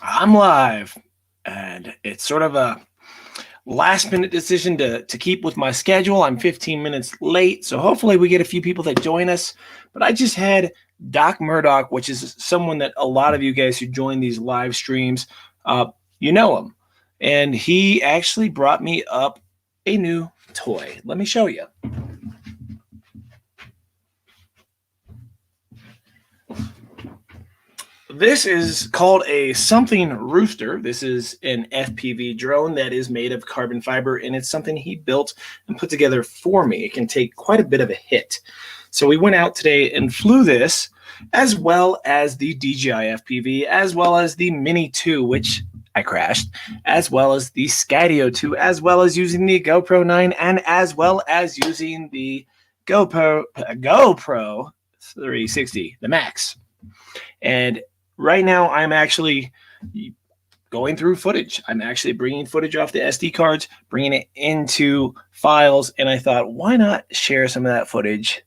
I'm live, and it's sort of a last-minute decision to keep with my schedule. I'm 15 minutes late, so hopefully we get a few people that join us. But I just had Doc Murdoch, which is someone that a lot of you guys who join these live streams, you know him. And he actually brought me up a new toy. Let me show you. This is called a something rooster. This is an FPV drone that is made of carbon fiber, and it's something he built and put together for me. It can take quite a bit of a hit. So we went out today and flew this, as well as the DJI FPV, as well as the Mini 2, which I crashed, as well as the Skydio 2, as well as using the GoPro 9, and as well as using the GoPro 360, the Max. And right now, I'm actually going through footage. I'm actually bringing footage off the SD cards, bringing it into files, and I thought, why not share some of that footage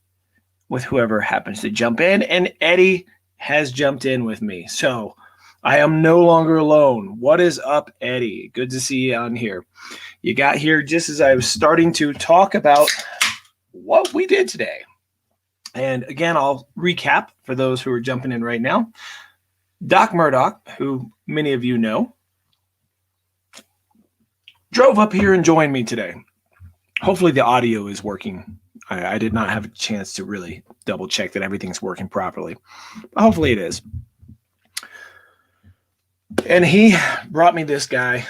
with whoever happens to jump in? And Eddie has jumped in with me, so I am no longer alone. What is up, Eddie? Good to see you on here. You got here just as I was starting to talk about what we did today. And again, I'll recap for those who are jumping in right now. Doc Murdoch, who many of you know, drove up here and joined me today. Hopefully the audio is working. I did not have a chance to really double check that everything's working properly. But hopefully it is. And he brought me this guy,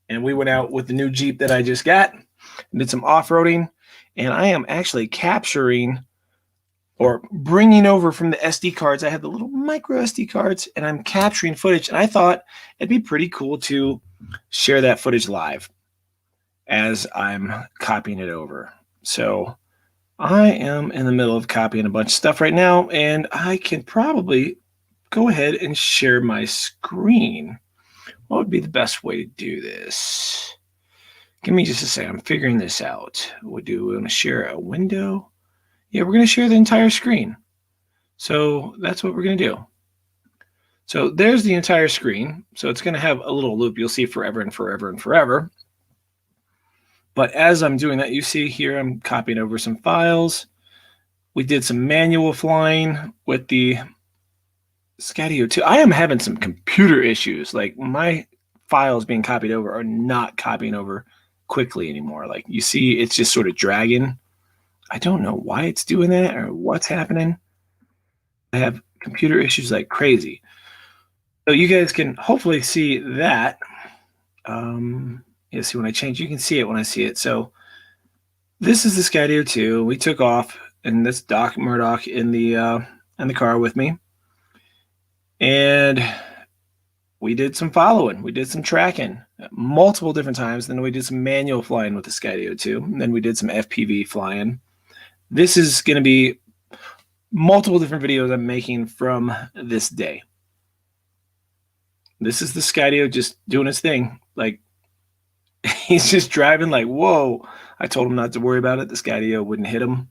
and we went out with the new Jeep that I just got and did some off-roading. And I am actually capturing or bringing over from the SD cards. I have the little micro SD cards, and I'm capturing footage. And I thought it'd be pretty cool to share that footage live as I'm copying it over. So I am in the middle of copying a bunch of stuff right now, and I can probably go ahead and share my screen. What would be the best way to do this? Give me just a second. I'm figuring this out. We want to share a window. Yeah, we're going to share the entire screen. So that's what we're going to do. So there's the entire screen. So it's going to have a little loop. You'll see forever and forever and forever. But as I'm doing that, you see here, I'm copying over some files. We did some manual flying with the Skydio 2. I am having some computer issues. Like, my files being copied over are not copying over quickly anymore. Like, you see, it's just sort of dragging. I don't know why it's doing that or what's happening. I have computer issues like crazy. So you guys can hopefully see that. You see when I change, you can see it when I see it. So this is the Skydio 2. We took off, and that's Doc Murdoch in the car with me. And we did some following. We did some tracking multiple different times. Then we did some manual flying with the Skydio 2. And then we did some FPV flying. This is going to be multiple different videos I'm making from this day. This is the Skydio just doing its thing. Like, he's just driving like, whoa. I told him not to worry about it. The Skydio wouldn't hit him.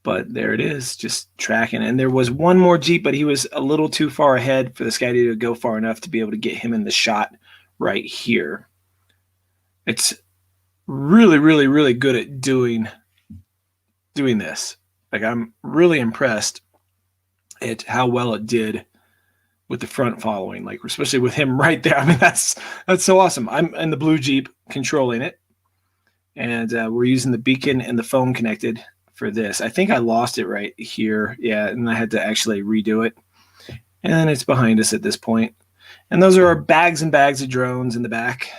But there it is, just tracking. And there was one more Jeep, but he was a little too far ahead for the Skydio to go far enough to be able to get him in the shot right here. It's really, really, really good at doing this. Like, I'm really impressed at how well it did with the front following, like especially with him right there. I mean, that's so awesome. I'm in the blue Jeep controlling it, and we're using the beacon and the phone connected for this. I think I lost it right here. Yeah, and I had to actually redo it. And it's behind us at this point. And those are our bags and bags of drones in the back.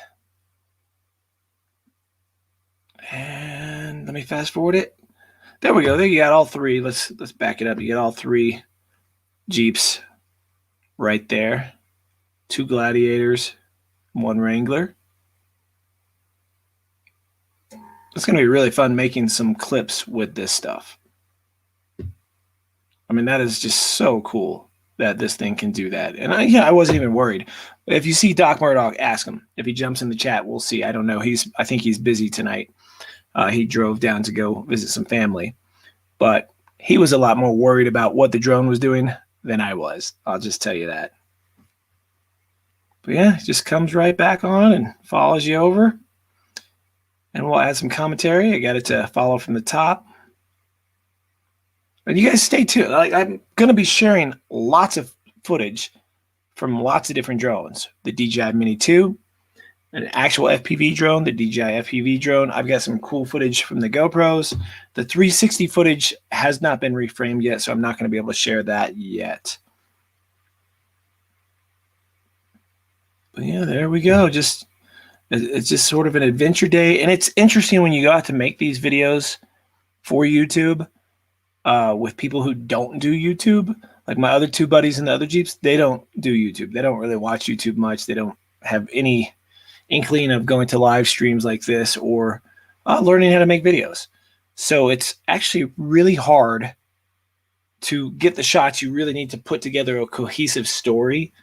And let me fast forward it. There we go. There you got all three. Let's back it up. You got all three Jeeps right there. 2 Gladiators, 1 Wrangler. It's going to be really fun making some clips with this stuff. I mean, that is just so cool that this thing can do that. And I wasn't even worried. If you see Doc Murdoch, ask him. If he jumps in the chat, we'll see. I don't know. I think he's busy tonight. He drove down to go visit some family. But he was a lot more worried about what the drone was doing than I was. I'll just tell you that. But yeah, it just comes right back on and follows you over. And we'll add some commentary. I got it to follow from the top. And you guys stay tuned. I'm going to be sharing lots of footage from lots of different drones. The DJI Mini 2, an actual FPV drone, the DJI FPV drone. I've got some cool footage from the GoPros. The 360 footage has not been reframed yet, so I'm not going to be able to share that yet. But yeah, there we go. It's just sort of an adventure day. And it's interesting when you go out to make these videos for YouTube with people who don't do YouTube. Like my other two buddies in the other Jeeps, they don't do YouTube. They don't really watch YouTube much. They don't have any inkling of going to live streams like this or learning how to make videos. So it's actually really hard to get the shots. You really need to put together a cohesive story,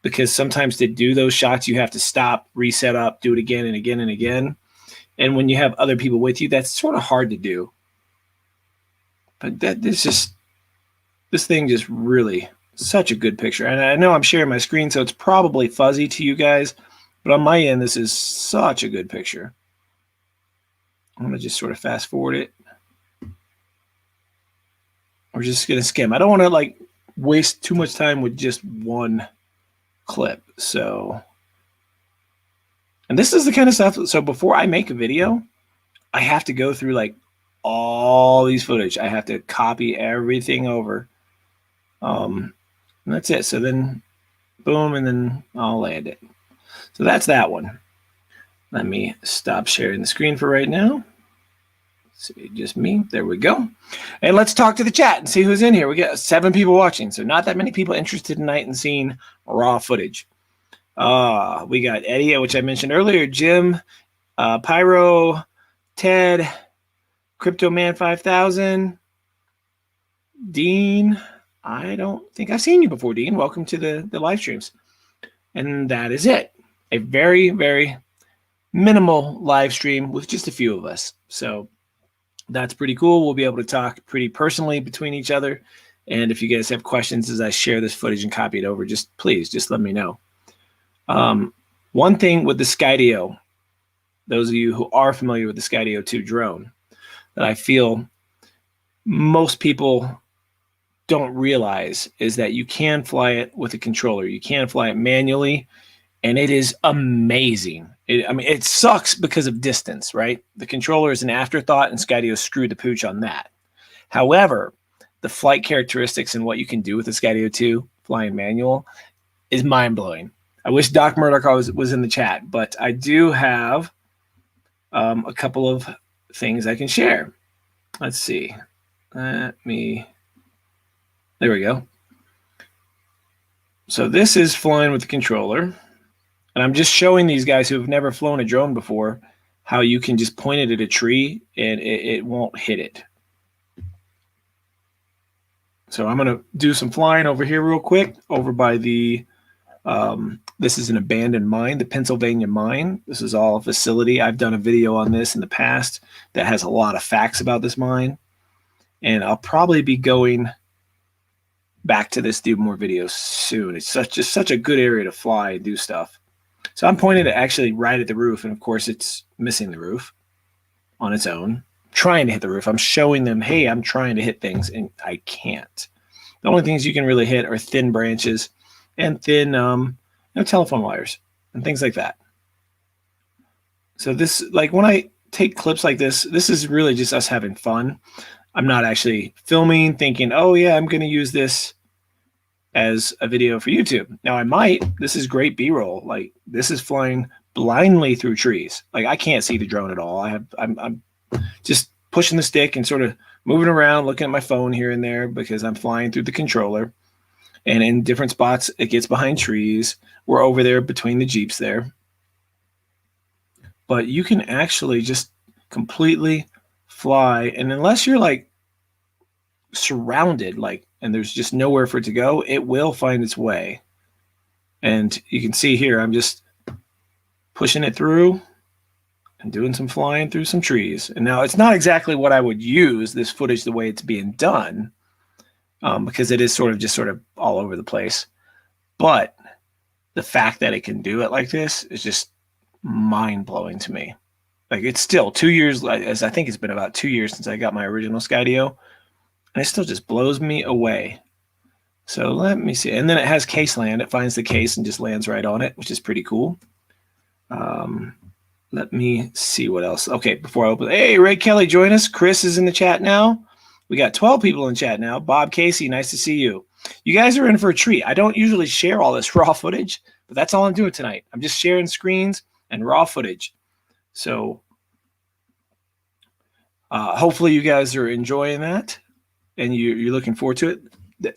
because sometimes to do those shots, you have to stop, reset up, do it again and again and again. And when you have other people with you, that's sort of hard to do. But this thing just really, such a good picture. And I know I'm sharing my screen, so it's probably fuzzy to you guys, but on my end, this is such a good picture. I'm going to just sort of fast forward it. We're just going to skim. I don't want to like waste too much time with just one clip. So, and this is the kind of stuff. So before I make a video, I have to go through like all these footage. I have to copy everything over. And that's it. So then boom, and then I'll land it. So that's that one. Let me stop sharing the screen for right now. Let's see, just me. There we go. And let's talk to the chat and see who's in here. We got 7 people watching, so not that many people interested tonight in seeing raw footage. We got Eddie, which I mentioned earlier, Jim, Pyro, Ted, Crypto Man 5000, Dean. I don't think I've seen you before, Dean. Welcome to the live streams. And that is it. A very, very minimal live stream with just a few of us. So that's pretty cool. We'll be able to talk pretty personally between each other. And if you guys have questions as I share this footage and copy it over, please let me know. One thing with the Skydio, those of you who are familiar with the Skydio 2 drone, that I feel most people don't realize is that you can fly it with a controller. You can fly it manually, and it is amazing. I mean, it sucks because of distance, right? The controller is an afterthought, and Skydio screwed the pooch on that. However, the flight characteristics and what you can do with the Skydio 2 flying manual is mind-blowing. I wish Doc Murdoch was in the chat, but I do have a couple of things I can share. Let's see. There we go. So this is flying with the controller. And I'm just showing these guys who have never flown a drone before how you can just point it at a tree and it won't hit it. So I'm going to do some flying over here real quick, over by the, this is an abandoned mine, the Pennsylvania mine. This is all a facility. I've done a video on this in the past that has a lot of facts about this mine. And I'll probably be going back to this, do more videos soon. It's just such a good area to fly and do stuff. So I'm pointing it actually right at the roof, and of course it's missing the roof on its own. Trying to hit the roof. I'm showing them, hey, I'm trying to hit things, and I can't. The only things you can really hit are thin branches and thin telephone wires and things like that. So this, like when I take clips like this, this is really just us having fun. I'm not actually filming thinking, oh yeah, I'm going to use this as a video for YouTube. Now I might. This is great B-roll. Like this is flying blindly through trees. Like I can't see the drone at all. I'm just pushing the stick and sort of moving around, looking at my phone here and there because I'm flying through the controller. And in different spots, it gets behind trees. We're over there between the Jeeps there. But you can actually just completely fly. And unless you're like surrounded, like, and there's just nowhere for it to go, it will find its way. And you can see here, I'm just pushing it through and doing some flying through some trees. And now it's not exactly what I would use this footage the way it's being done, because it is sort of all over the place. But the fact that it can do it like this is just mind-blowing to me. Like, it's still 2 years, as I think it's been about 2 years since I got my original Skydio, and it still just blows me away. So let me see. And then it has case land. It finds the case and just lands right on it, which is pretty cool. Let me see what else. Okay, before I open, hey, Ray Kelly, join us. Chris is in the chat now. We got 12 people in chat now. Bob Casey, nice to see you. You guys are in for a treat. I don't usually share all this raw footage, but that's all I'm doing tonight. I'm just sharing screens and raw footage. So hopefully you guys are enjoying that and you're looking forward to it.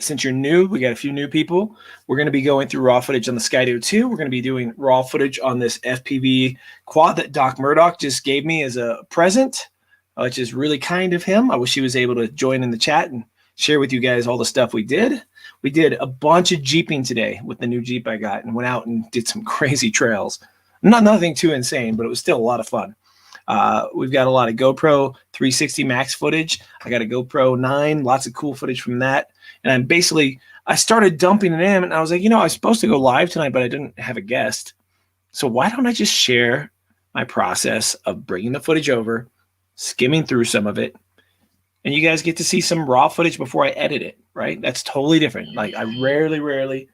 Since you're new, we got a few new people. We're going to be going through raw footage on the Skydio 2. We're going to be doing raw footage on this FPV quad that Doc Murdoch just gave me as a present, which is really kind of him. I wish he was able to join in the chat and share with you guys all the stuff we did. We did a bunch of jeeping today with the new Jeep I got and went out and did some crazy trails. Nothing too insane, but it was still a lot of fun. We've got a lot of GoPro 360 max footage. I got a GoPro 9, lots of cool footage from that. And I started dumping it in and I was like, I was supposed to go live tonight, but I didn't have a guest. So why don't I just share my process of bringing the footage over, skimming through some of it, and you guys get to see some raw footage before I edit it, right? That's totally different. Like, I rarely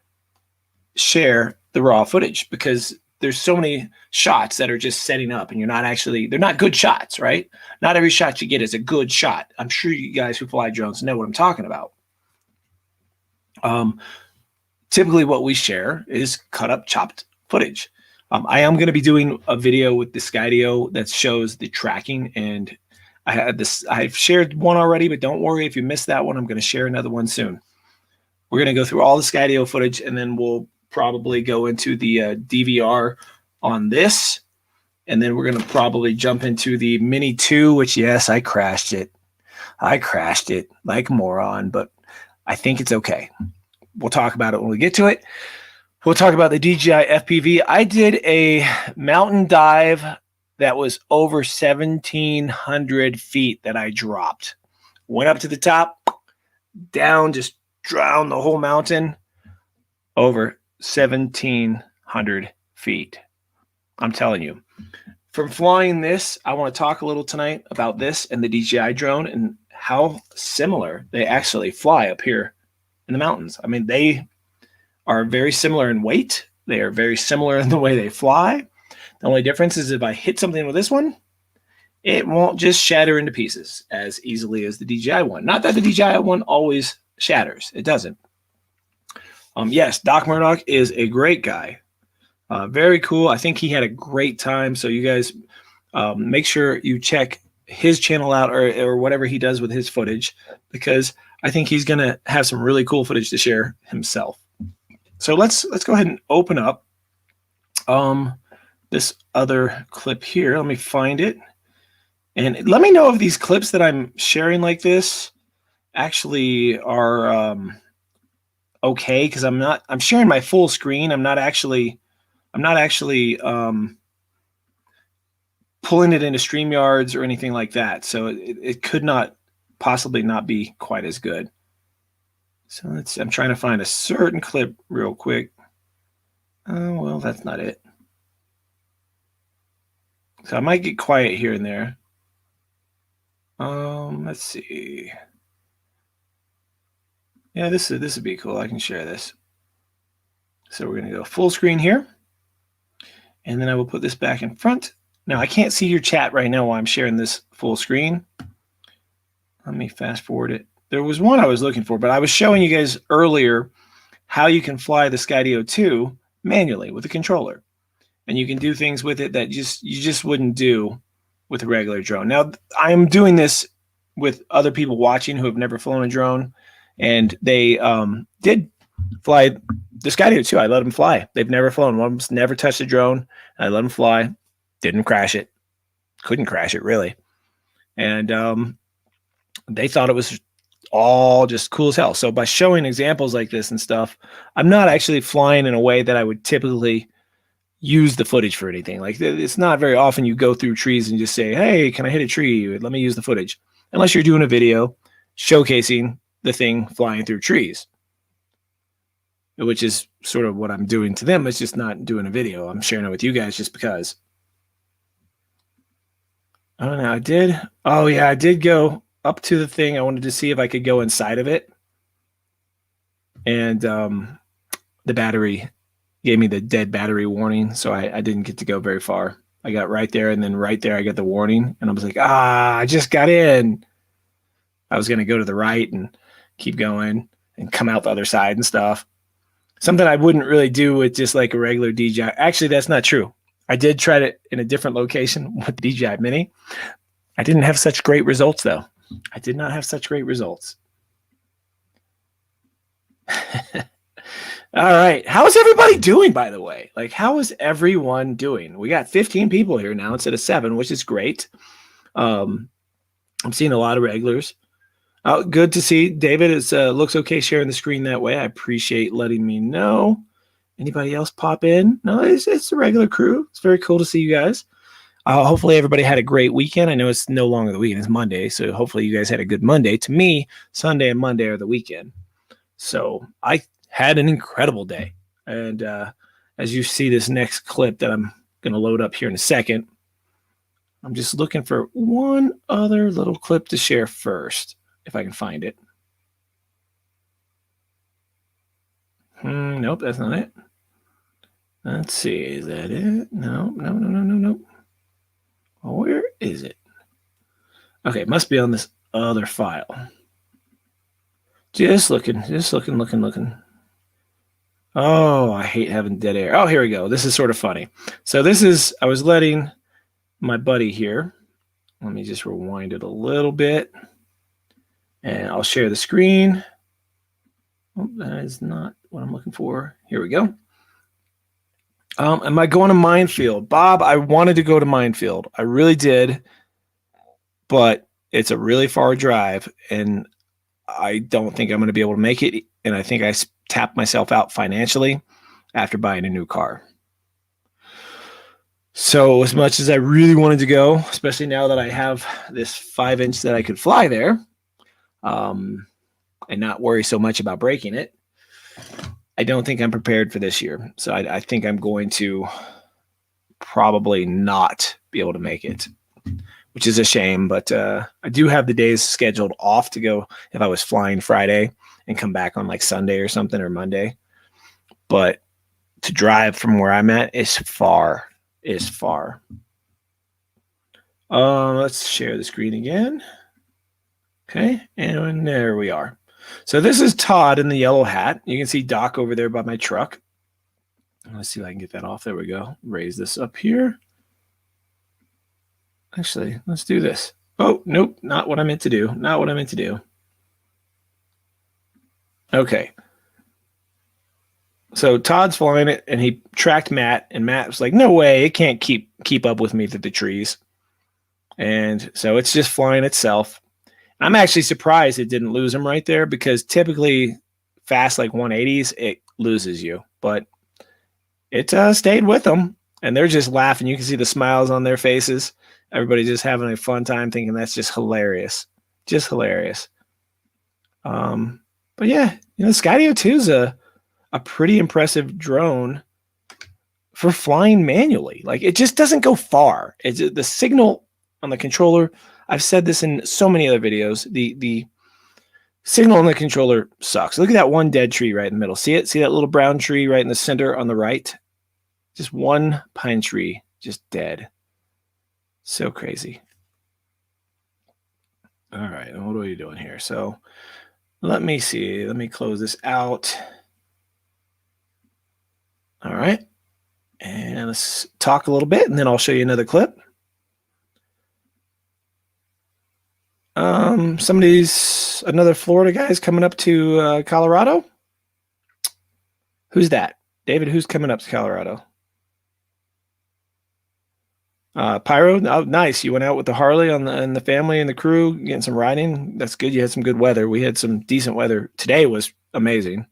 share the raw footage because there's so many shots that are just setting up and they're not good shots, right? Not every shot you get is a good shot. I'm sure you guys who fly drones know what I'm talking about. Typically what we share is cut up, chopped footage. I am going to be doing a video with the Skydio that shows the tracking, and I've shared one already, but don't worry if you missed that one. I'm going to share another one soon. We're going to go through all the Skydio footage, and then we'll probably go into the DVR on this, and then we're going to probably jump into the Mini 2, which, yes, I crashed it. I crashed it like a moron, but I think it's okay. We'll talk about it when we get to it. We'll talk about the DJI FPV. I did a mountain dive that was over 1,700 feet that I dropped. Went up to the top, down, just drowned the whole mountain, over 1,700 feet. I'm telling you. From flying this, I want to talk a little tonight about this and the DJI drone and how similar they actually fly up here in the mountains. I mean, they are very similar in weight. They are very similar in the way they fly. The only difference is if I hit something with this one, it won't just shatter into pieces as easily as the DJI one. Not that the DJI one always shatters. It doesn't. Yes, Doc Murdoch is a great guy. Very cool. I think he had a great time. So you guys make sure you check his channel out or whatever he does with his footage, because I think he's going to have some really cool footage to share himself. So let's go ahead and open up this other clip here. Let me find it. And let me know if these clips that I'm sharing like this actually are okay, because I'm sharing my full screen. I'm not actually pulling it into StreamYards or anything like that. So it could not possibly not be quite as good. So I'm trying to find a certain clip real quick. Oh, well, that's not it. So I might get quiet here and there. Let's see. Yeah, this would be cool. I can share this. So we're going to go full screen here. And then I will put this back in front. Now, I can't see your chat right now while I'm sharing this full screen. Let me fast forward it. There was one I was looking for, but I was showing you guys earlier how you can fly the Skydio 2 manually with a controller. And you can do things with it that you just wouldn't do with a regular drone. Now, I'm doing this with other people watching who have never flown a drone, and they did fly the Skydio 2. I let them fly. They've never flown. One of them's never touched a drone. I let them fly. Didn't crash it. Couldn't crash it, really. And they thought it was all just cool as hell. So by showing examples like this and stuff, I'm not actually flying in a way that I would typically use the footage for anything. Like, it's not very often you go through trees and just say, hey, can I hit a tree? Let me use the footage. Unless you're doing a video showcasing the thing flying through trees. which is sort of what I'm doing to them. It's just not doing a video. I'm sharing it with you guys just because. Oh, no, I did. Oh, yeah, I did go up to the thing. I wanted to see if I could go inside of it. And the battery gave me the dead battery warning. So I didn't get to go very far. I got right there, and then right there I got the warning. And I was like, I just got in. I was going to go to the right and keep going and come out the other side and stuff. Something I wouldn't really do with just like a regular DJI. Actually, that's not true. I did try it in a different location with the DJI Mini. I didn't have such great results, though. I did not have such great results. All right. How is everybody doing, by the way? Like, how is everyone doing? We got 15 people here now instead of 7, which is great. I'm seeing a lot of regulars. Good to see. David looks okay sharing the screen that way. I appreciate letting me know. Anybody else pop in? No, it's a regular crew. It's very cool to see you guys. Hopefully everybody had a great weekend. I know it's no longer the weekend. It's Monday, so hopefully you guys had a good Monday. To me, Sunday and Monday are the weekend. So I had an incredible day. And as you see this next clip that I'm going to load up here in a second, I'm just looking for one other little clip to share first, if I can find it. Nope, that's not it. Let's see. Is that it? No. Where is it? Okay, it must be on this other file. Just looking. Oh, I hate having dead air. Oh, here we go. This is sort of funny. So I was letting my buddy here. Let me just rewind it a little bit. And I'll share the screen. Oh, that is not what I'm looking for. Here we go. Am I going to Minefield? Bob, I wanted to go to Minefield. I really did. But it's a really far drive, and I don't think I'm going to be able to make it. And I think I tapped myself out financially after buying a new car. So as much as I really wanted to go, especially now that I have this 5-inch that I could fly there, and not worry so much about breaking it, I don't think I'm prepared for this year. So I think I'm going to probably not be able to make it, which is a shame. But I do have the days scheduled off to go if I was flying Friday and come back on like Sunday or something, or Monday. But to drive from where I'm at is far. Let's share the screen again. Okay, and there we are. So this is Todd in the yellow hat. You can see Doc over there by my truck. Let's see if I can get that off. There we go. Raise this up here. Actually, let's do this. Oh, nope, not what I meant to do. Okay. So Todd's flying it, and he tracked Matt, and Matt was like, no way, it can't keep up with me through the trees. And so it's just flying itself. I'm actually surprised it didn't lose him right there, because typically fast like 180s, it loses you. But it stayed with them, and they're just laughing. You can see the smiles on their faces. Everybody's just having a fun time, thinking that's just hilarious. Just hilarious. But yeah, Skydio 2 is a pretty impressive drone for flying manually. Like, it just doesn't go far. It's the signal on the controller. I've said this in so many other videos. The signal on the controller sucks. Look at that one dead tree right in the middle. See it? See that little brown tree right in the center on the right? Just one pine tree, just dead. So crazy. All right, what are we doing here? So let me see. Let me close this out. All right. And let's talk a little bit, and then I'll show you another clip. Another Florida guy's coming up to Colorado. Who's that? David, who's coming up to Colorado? Pyro. Oh, nice. You went out with the Harley and the family and the crew, getting some riding. That's good. You had some good weather. We had some decent weather. Today was amazing.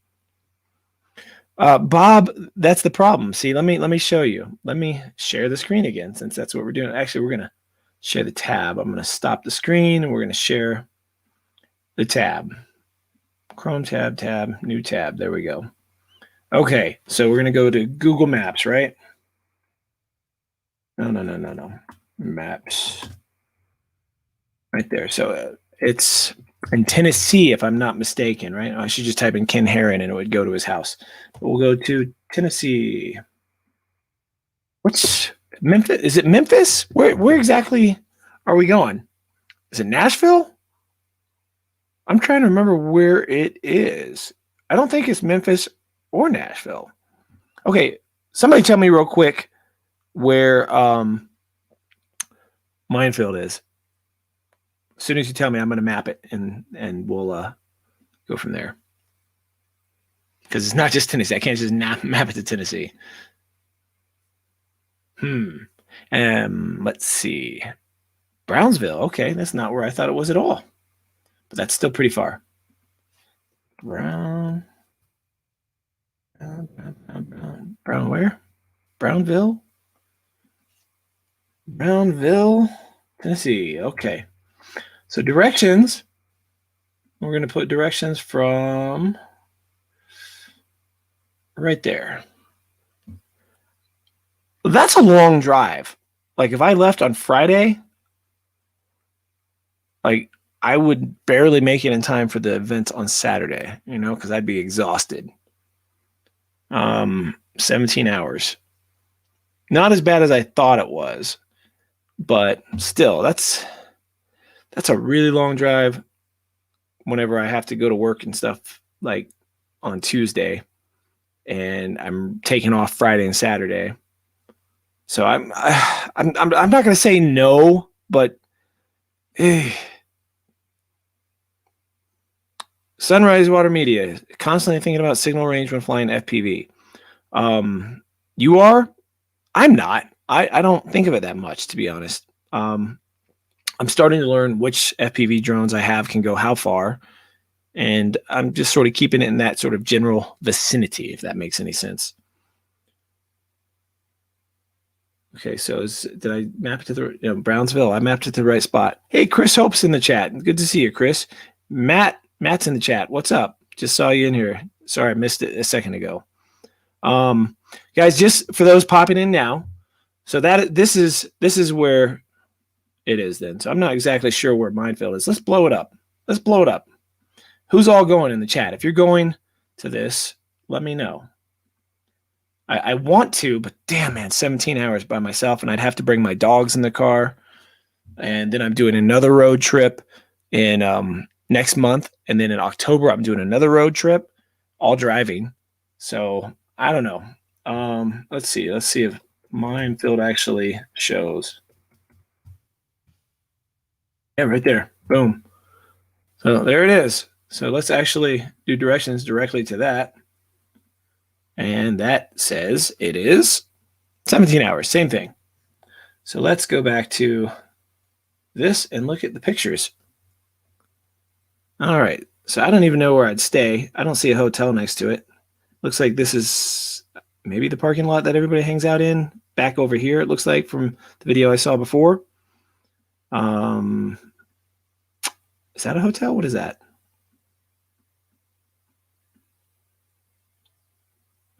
Bob, that's the problem. See, let me show you. Let me share the screen again, since that's what we're doing. Actually, we're going to share the tab. I'm going to stop the screen, and we're going to share the tab. Chrome tab, new tab. There we go. Okay, so we're going to go to Google Maps, right? No. Maps. Right there. So it's in Tennessee, if I'm not mistaken, right? I should just type in Ken Herron and it would go to his house. But we'll go to Tennessee. What's Memphis? Is it Memphis? Where exactly are we going? Is it Nashville? I'm trying to remember where it is. I don't think it's Memphis or Nashville. Okay, somebody tell me real quick where Minefield is. As soon as you tell me, I'm going to map it and we'll go from there. Because it's not just Tennessee. I can't just map it to Tennessee. Let's see. Brownsville. Okay, that's not where I thought it was at all. But that's still pretty far. Brown where? Brownville, Tennessee. Okay. So directions. We're going to put directions from right there. That's a long drive. Like if I left on Friday, like I would barely make it in time for the event on Saturday, you know, because I'd be exhausted. 17 hours. Not as bad as I thought it was, but still, that's a really long drive whenever I have to go to work and stuff, like on Tuesday, and I'm taking off Friday and Saturday. So I'm not going to say no, but Sunrise Water Media, constantly thinking about signal range when flying FPV. You are? I'm not. I don't think of it that much, to be honest. I'm starting to learn which FPV drones I have can go how far, and I'm just sort of keeping it in that sort of general vicinity, if that makes any sense. Okay, so did I map it to the Brownsville? I mapped it to the right spot. Hey, Chris Hope's in the chat. Good to see you, Chris. Matt's in the chat. What's up? Just saw you in here. Sorry, I missed it a second ago. Guys, just for those popping in now, so this is where it is then. So I'm not exactly sure where Minefield is. Let's blow it up. Who's all going in the chat? If you're going to this, let me know. I want to, but damn, man, 17 hours by myself, and I'd have to bring my dogs in the car. And then I'm doing another road trip in next month. And then in October, I'm doing another road trip, all driving. So I don't know. Let's see if Minefield actually shows. Yeah, right there. Boom. So there it is. So let's actually do directions directly to that. And that says it is 17 hours. Same thing. So let's go back to this and look at the pictures. All right. So I don't even know where I'd stay. I don't see a hotel next to it. Looks like this is maybe the parking lot that everybody hangs out in. Back over here, it looks like, from the video I saw before. Is that a hotel? What is that?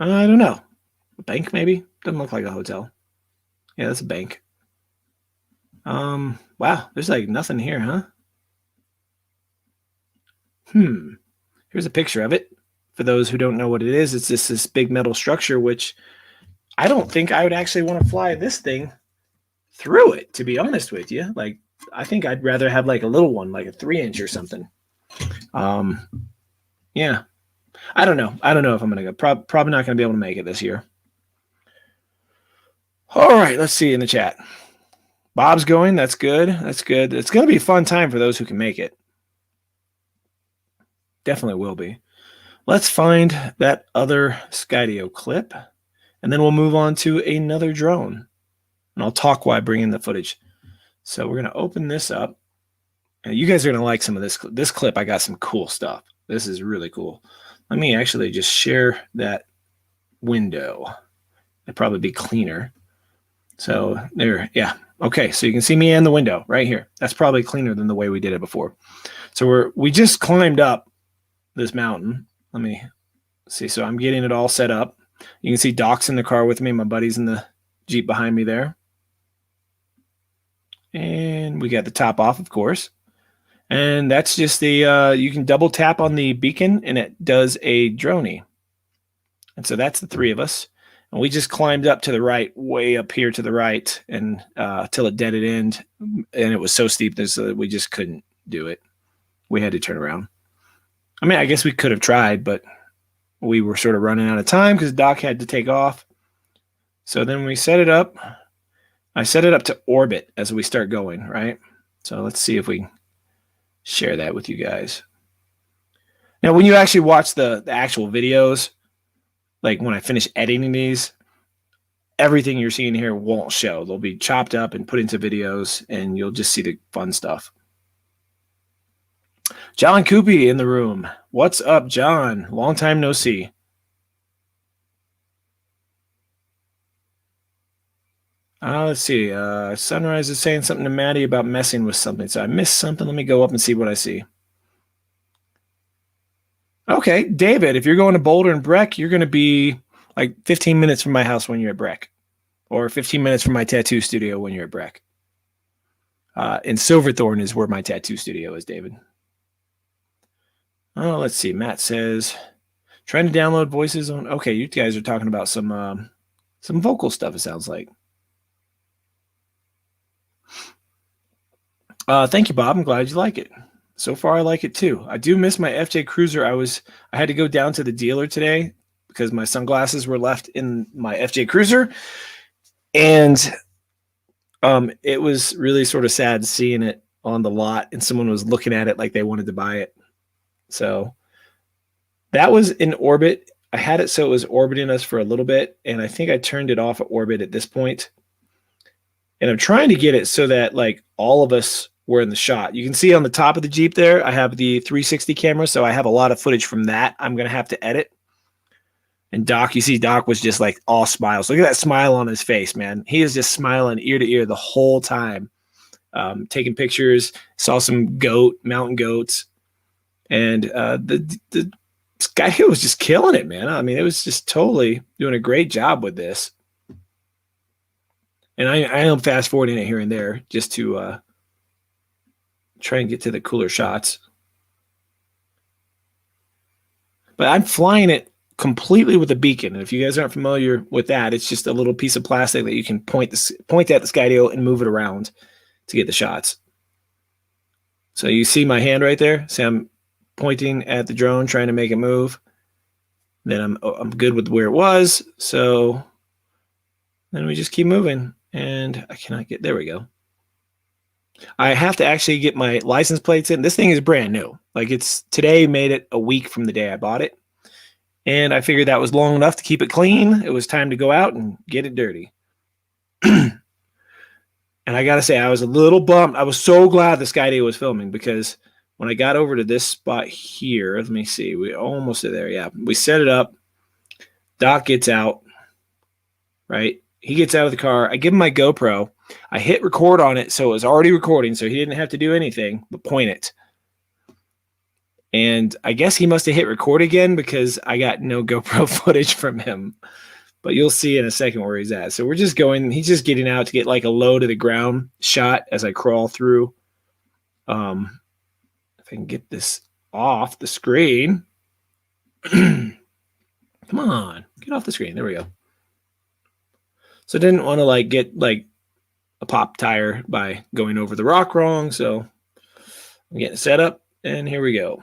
I don't know. A bank, maybe? Doesn't look like a hotel. Yeah, that's a bank. Wow, there's like nothing here, huh? Here's a picture of it. For those who don't know what it is, it's just this big metal structure, which I don't think I would actually want to fly this thing through it, to be honest with you. Like, I think I'd rather have like a little one, like a 3-inch or something. Yeah. I don't know if I'm going to go. Probably not going to be able to make it this year. All right, let's see in the chat. Bob's going. That's good. It's going to be a fun time for those who can make it. Definitely will be. Let's find that other Skydio clip, and then we'll move on to another drone. And I'll talk while I bring in the footage. So we're going to open this up. And you guys are going to like some of this. This clip, I got some cool stuff. This is really cool. Let me actually just share that window. It'd probably be cleaner. So there, yeah. Okay, so you can see me and the window right here. That's probably cleaner than the way we did it before. So we just climbed up this mountain. Let me See, so I'm getting it all set up. You can see Doc's in the car with me. My buddy's in the Jeep behind me there. And we got the top off, of course. And that's just the, you can double tap on the beacon and it does a droney. And so that's the three of us. And we just climbed up to the right, way up here to the right, and till it deaded end. And it was so steep that we just couldn't do it. We had to turn around. I mean, I guess we could have tried, but we were sort of running out of time because Doc had to take off. So then we set it up. I set it up to orbit as we start going, right? So let's see if we share that with you guys. Now, when you actually watch the actual videos, like when I finish editing these, everything you're seeing here won't show. They'll be chopped up and put into videos, and you'll just see the fun stuff. John Coopy in the room. What's up, John? Long time no see. Let's see. Sunrise is saying something to Maddie about messing with something. So I missed something. Let me go up and see what I see. Okay, David, if you're going to Boulder and Breck, you're going to be like 15 minutes from my house when you're at Breck, or 15 minutes from my tattoo studio when you're at Breck. And Silverthorne is where my tattoo studio is, David. Oh, let's see. Matt says, trying to download voices on. Okay, you guys are talking about some vocal stuff, it sounds like. Thank you, Bob. I'm glad you like it. So far, I like it too. I do miss my FJ Cruiser. I had to go down to the dealer today because my sunglasses were left in my FJ Cruiser, and it was really sort of sad seeing it on the lot, and someone was looking at it like they wanted to buy it. So that was in orbit. I had it so it was orbiting us for a little bit, and I think I turned it off at orbit at this point. And I'm trying to get it so that like all of us were in the shot. You can see on the top of the Jeep there, I have the 360 camera, so I have a lot of footage from that I'm going to have to edit. And Doc, you see Doc was just like all smiles. Look at that smile on his face, man. He is just smiling ear to ear the whole time. Taking pictures, saw some mountain goats. And the Skydio was just killing it, man. I mean, it was just totally doing a great job with this. And I am fast forwarding it here and there just to try and get to the cooler shots. But I'm flying it completely with a beacon. And if you guys aren't familiar with that, it's just a little piece of plastic that you can point at the Skydio and move it around to get the shots. So you see my hand right there? See, I'm pointing at the drone, trying to make it move. Then I'm good with where it was. So then we just keep moving. And I cannot get, there we go. I have to actually get my license plates in. This thing is brand new. Like today made it a week from the day I bought it. And I figured that was long enough to keep it clean. It was time to go out and get it dirty. And I got to say, I was a little bummed. I was so glad the Skydio was filming because when I got over to this spot here, let me see, we almost are there. Yeah, we set it up. Doc gets out, right? He gets out of the car. I give him my GoPro. I hit record on it, so it was already recording, so he didn't have to do anything but point it. And I guess he must have hit record again because I got no GoPro footage from him. But you'll see in a second where he's at. So we're just going, he's just getting out to get like a low to the ground shot as I crawl through. If I can get this off the screen. Come on, get off the screen. There we go. So I didn't want to like get like a pop tire by going over the rock wrong. So I'm getting set up and here we go.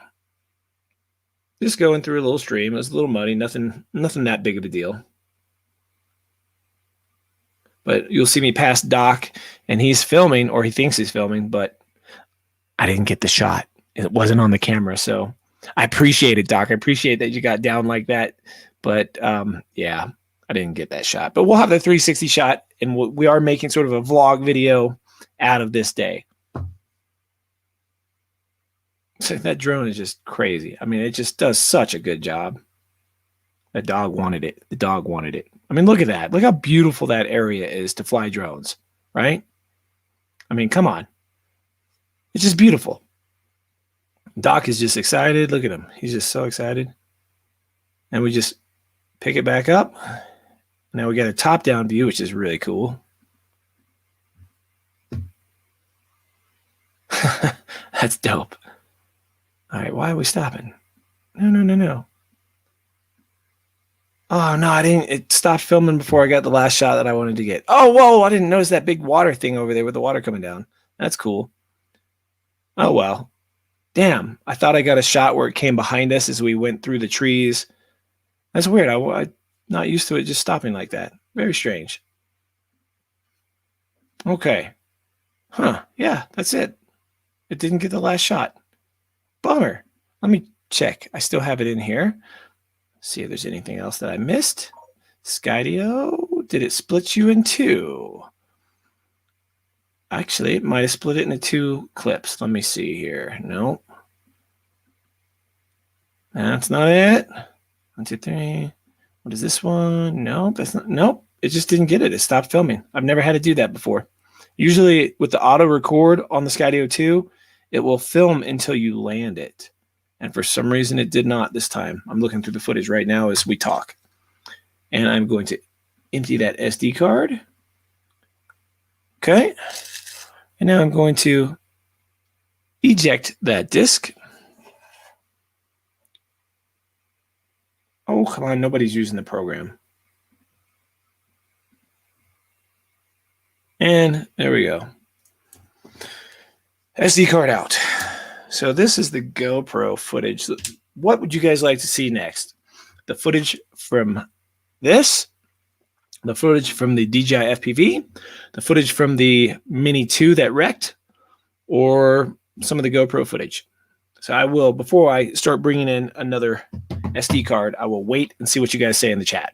Just going through a little stream. It was a little muddy, nothing that big of a deal. But you'll see me pass Doc and he's filming, or he thinks he's filming, but I didn't get the shot. It wasn't on the camera. So I appreciate it, Doc. I appreciate that you got down like that. But yeah, I didn't get that shot. But we'll have the 360 shot, and we are making sort of a vlog video out of this day. So that drone is just crazy. I mean, it just does such a good job. The dog wanted it. The dog wanted it. I mean, look at that. Look how beautiful that area is to fly drones, right? I mean, come on. It's just beautiful. Doc is just excited. Look at him. He's just so excited. And we just pick it back up. Now we got a top-down view, which is really cool. That's dope. All right, why are we stopping? No. Oh, no, I didn't. It stopped filming before I got the last shot that I wanted to get. Oh, whoa, I didn't notice that big water thing over there with the water coming down. That's cool. Oh, well. Damn, I thought I got a shot where it came behind us as we went through the trees. That's weird. I'm not used to it just stopping like that. Very strange. Okay. Huh. Yeah, that's it. It didn't get the last shot. Bummer. Let me check. I still have it in here. See if there's anything else that I missed. Skydio, did it split you in two? Actually, it might have split it into two clips. Let me see here. Nope. That's not it. 1, 2, 3. What is this one? Nope, that's not. Nope, it just didn't get it. It stopped filming. I've never had to do that before. Usually with the auto record on the Skydio 2, it will film until you land it. And for some reason, it did not this time. I'm looking through the footage right now as we talk. And I'm going to empty that SD card. Okay. And now I'm going to eject that disk. Oh, come on. Nobody's using the program. And there we go. SD card out. So this is the GoPro footage. What would you guys like to see next? The footage from this, the footage from the DJI FPV, the footage from the Mini 2 that wrecked, or some of the GoPro footage. So I will, before I start bringing in another SD card, I will wait and see what you guys say in the chat.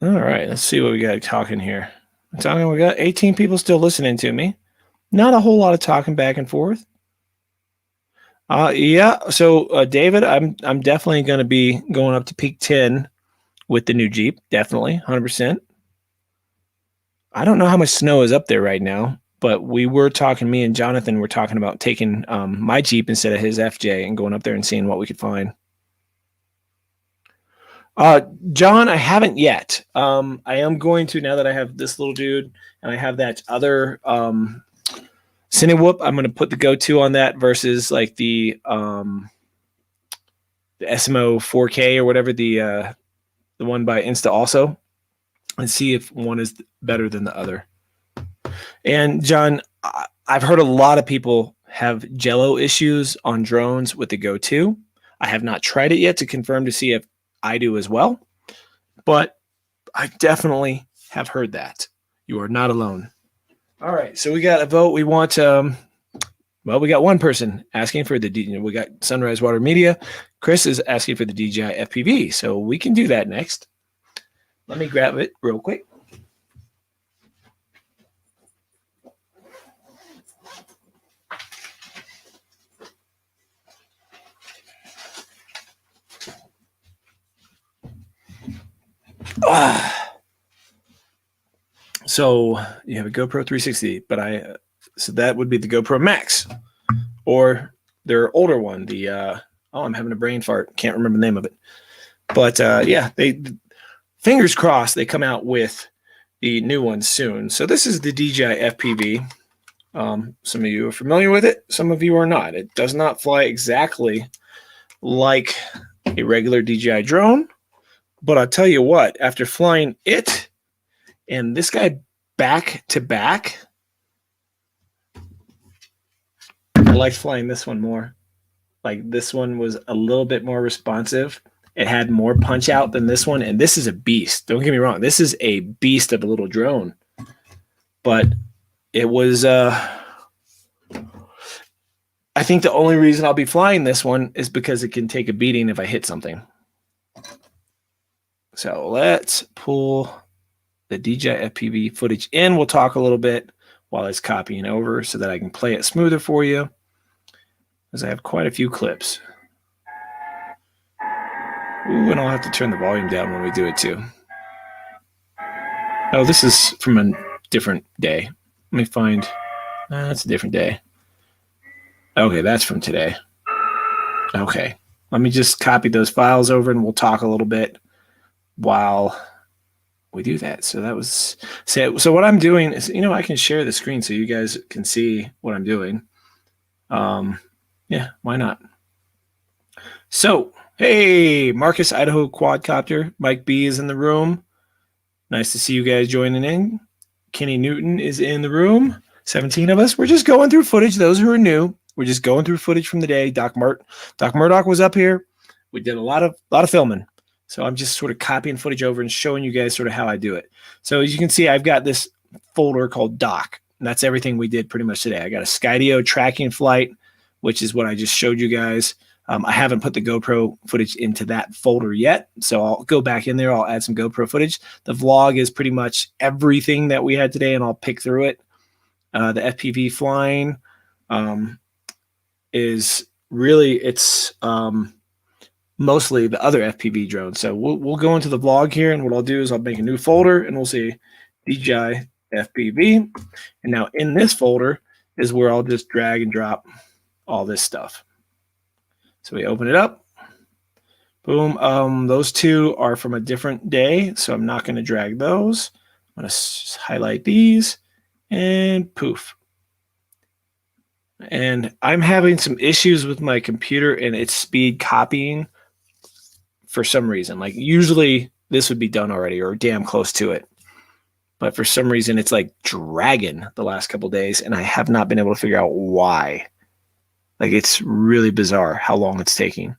All right, let's see what we got talking here. We got 18 people still listening to me. Not a whole lot of talking back and forth. Yeah. So David, I'm definitely going to be going up to peak 10 with the new Jeep. Definitely, 100%. I don't know how much snow is up there right now, but we were talking. Me and Jonathan were talking about taking my Jeep instead of his FJ and going up there and seeing what we could find. John, I haven't yet. I am going to, now that I have this little dude and I have that other Cinewhoop, I'm going to put the go-to on that versus like the SMO 4K or whatever, the one by Insta also, and see if one is better than the other. And John, I've heard a lot of people have jello issues on drones with the go-to. I have not tried it yet to confirm to see if I do as well, but I definitely have heard that. You are not alone. All right, so we got a vote. We want, well, we got one person asking for the, we got Sunrise Water Media. Chris is asking for the DJI FPV, so we can do that next. Let me grab it real quick. So you have a GoPro 360, but so that would be the GoPro Max, or their older one. The I'm having a brain fart. Can't remember the name of it. But yeah, fingers crossed they come out with the new one soon. So this is the DJI FPV. Some of you are familiar with it. Some of you are not. It does not fly exactly like a regular DJI drone. But I'll tell you what, after flying it and this guy back to back, I liked flying this one more. Like this one was a little bit more responsive. It had more punch out than this one. And this is a beast. Don't get me wrong. This is a beast of a little drone. But it was, I think the only reason I'll be flying this one is because it can take a beating if I hit something. So let's pull the DJI FPV footage in. We'll talk a little bit while it's copying over so that I can play it smoother for you, because I have quite a few clips. Ooh, and I'll have to turn the volume down when we do it too. Oh, this is from a different day. Let me find, that's a different day. Okay, that's from today. Okay, let me just copy those files over and we'll talk a little bit while we do that. So that was, so what I'm doing is, I can share the screen so you guys can see what I'm doing. Yeah, why not? So, hey, Marcus, Idaho Quadcopter. Mike B is in the room. Nice to see you guys joining in. Kenny Newton is in the room. 17 of us. We're just going through footage. Those who are new, we're just going through footage from the day. Doc Murdoch was up here. We did a lot of filming. So I'm just sort of copying footage over and showing you guys sort of how I do it. So as you can see, I've got this folder called Doc, and that's everything we did pretty much today. I got a Skydio tracking flight, which is what I just showed you guys. I haven't put the GoPro footage into that folder yet, so I'll go back in there. I'll add some GoPro footage. The vlog is pretty much everything that we had today, and I'll pick through it. The FPV flying is really, it's mostly the other FPV drones. So we'll go into the vlog here, and what I'll do is I'll make a new folder, and we'll see DJI FPV. And now in this folder is where I'll just drag and drop all this stuff. So we open it up. Boom. Those two are from a different day, so I'm not going to drag those. I'm going to highlight these, and poof. And I'm having some issues with my computer and its speed copying for some reason. Like usually this would be done already or damn close to it. But for some reason it's like dragging the last couple of days, and I have not been able to figure out why. Like it's really bizarre how long it's taking.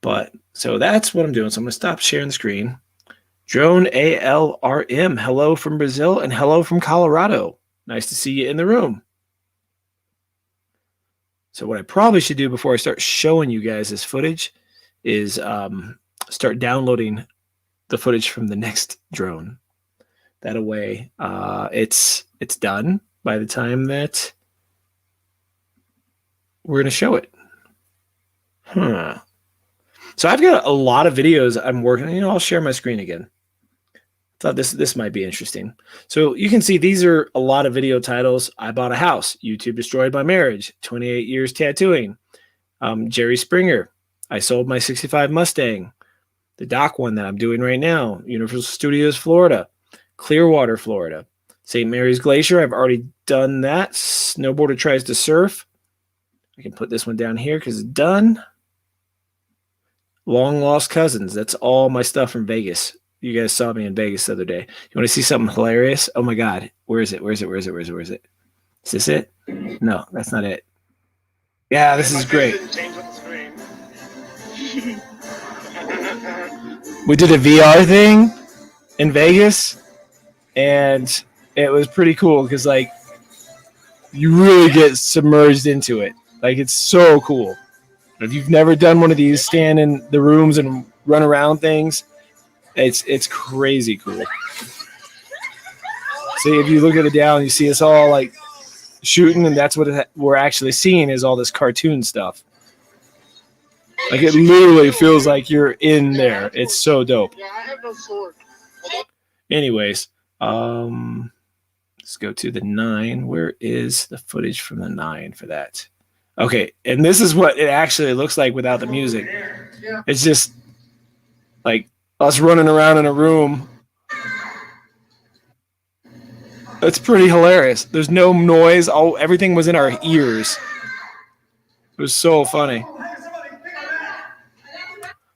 But so that's what I'm doing. So I'm going to stop sharing the screen. Drone ALRM, hello from Brazil and hello from Colorado. Nice to see you in the room. So what I probably should do before I start showing you guys this footage is start downloading the footage from the next drone. That way it's done by the time that we're going to show it. So I've got a lot of videos I'm working on. I'll share my screen again. Thought this might be interesting. So you can see these are a lot of video titles. I bought a house. YouTube destroyed my marriage. 28 years tattooing. Jerry Springer. I sold my 65 Mustang. The Doc one that I'm doing right now. Universal Studios, Florida. Clearwater, Florida. St. Mary's Glacier. I've already done that. Snowboarder tries to surf. I can put this one down here because it's done. Long Lost Cousins. That's all my stuff from Vegas. You guys saw me in Vegas the other day. You want to see something hilarious? Oh my God. Where is it? Where is it? Where is it? Where is it? Where is it? Is this it? No, that's not it. Yeah, this is great. We did a VR thing in Vegas, and it was pretty cool because like you really get submerged into it. Like it's so cool. If you've never done one of these, stand in the rooms and run around things, it's crazy cool. See, if you look at it down, you see us all like shooting, and that's what we're actually seeing is all this cartoon stuff. Like it literally feels like you're in there. It's so dope. Yeah, I have no sword. Anyways, let's go to the 9. Where is the footage from the 9 for that? Okay, and this is what it actually looks like without the music. It's just like us running around in a room. It's pretty hilarious. There's no noise. Everything was in our ears. It was so funny.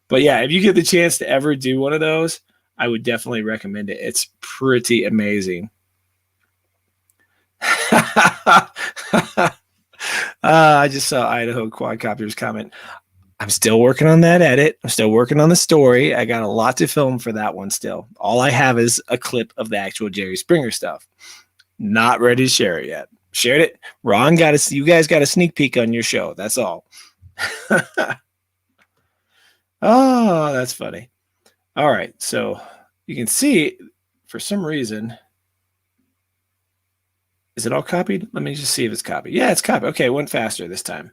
But yeah, if you get the chance to ever do one of those, I would definitely recommend it. It's pretty amazing. I just saw Idaho Quadcopter's comment. I'm still working on that edit. I'm still working on the story. I got a lot to film for that one still. All I have is a clip of the actual Jerry Springer stuff. Not ready to share it yet. Shared it. Ron you guys got a sneak peek on your show. That's all. Oh, that's funny. All right. So you can see for some reason, is it all copied? Let me just see if it's copied. Yeah, it's copied. Okay, it went faster this time.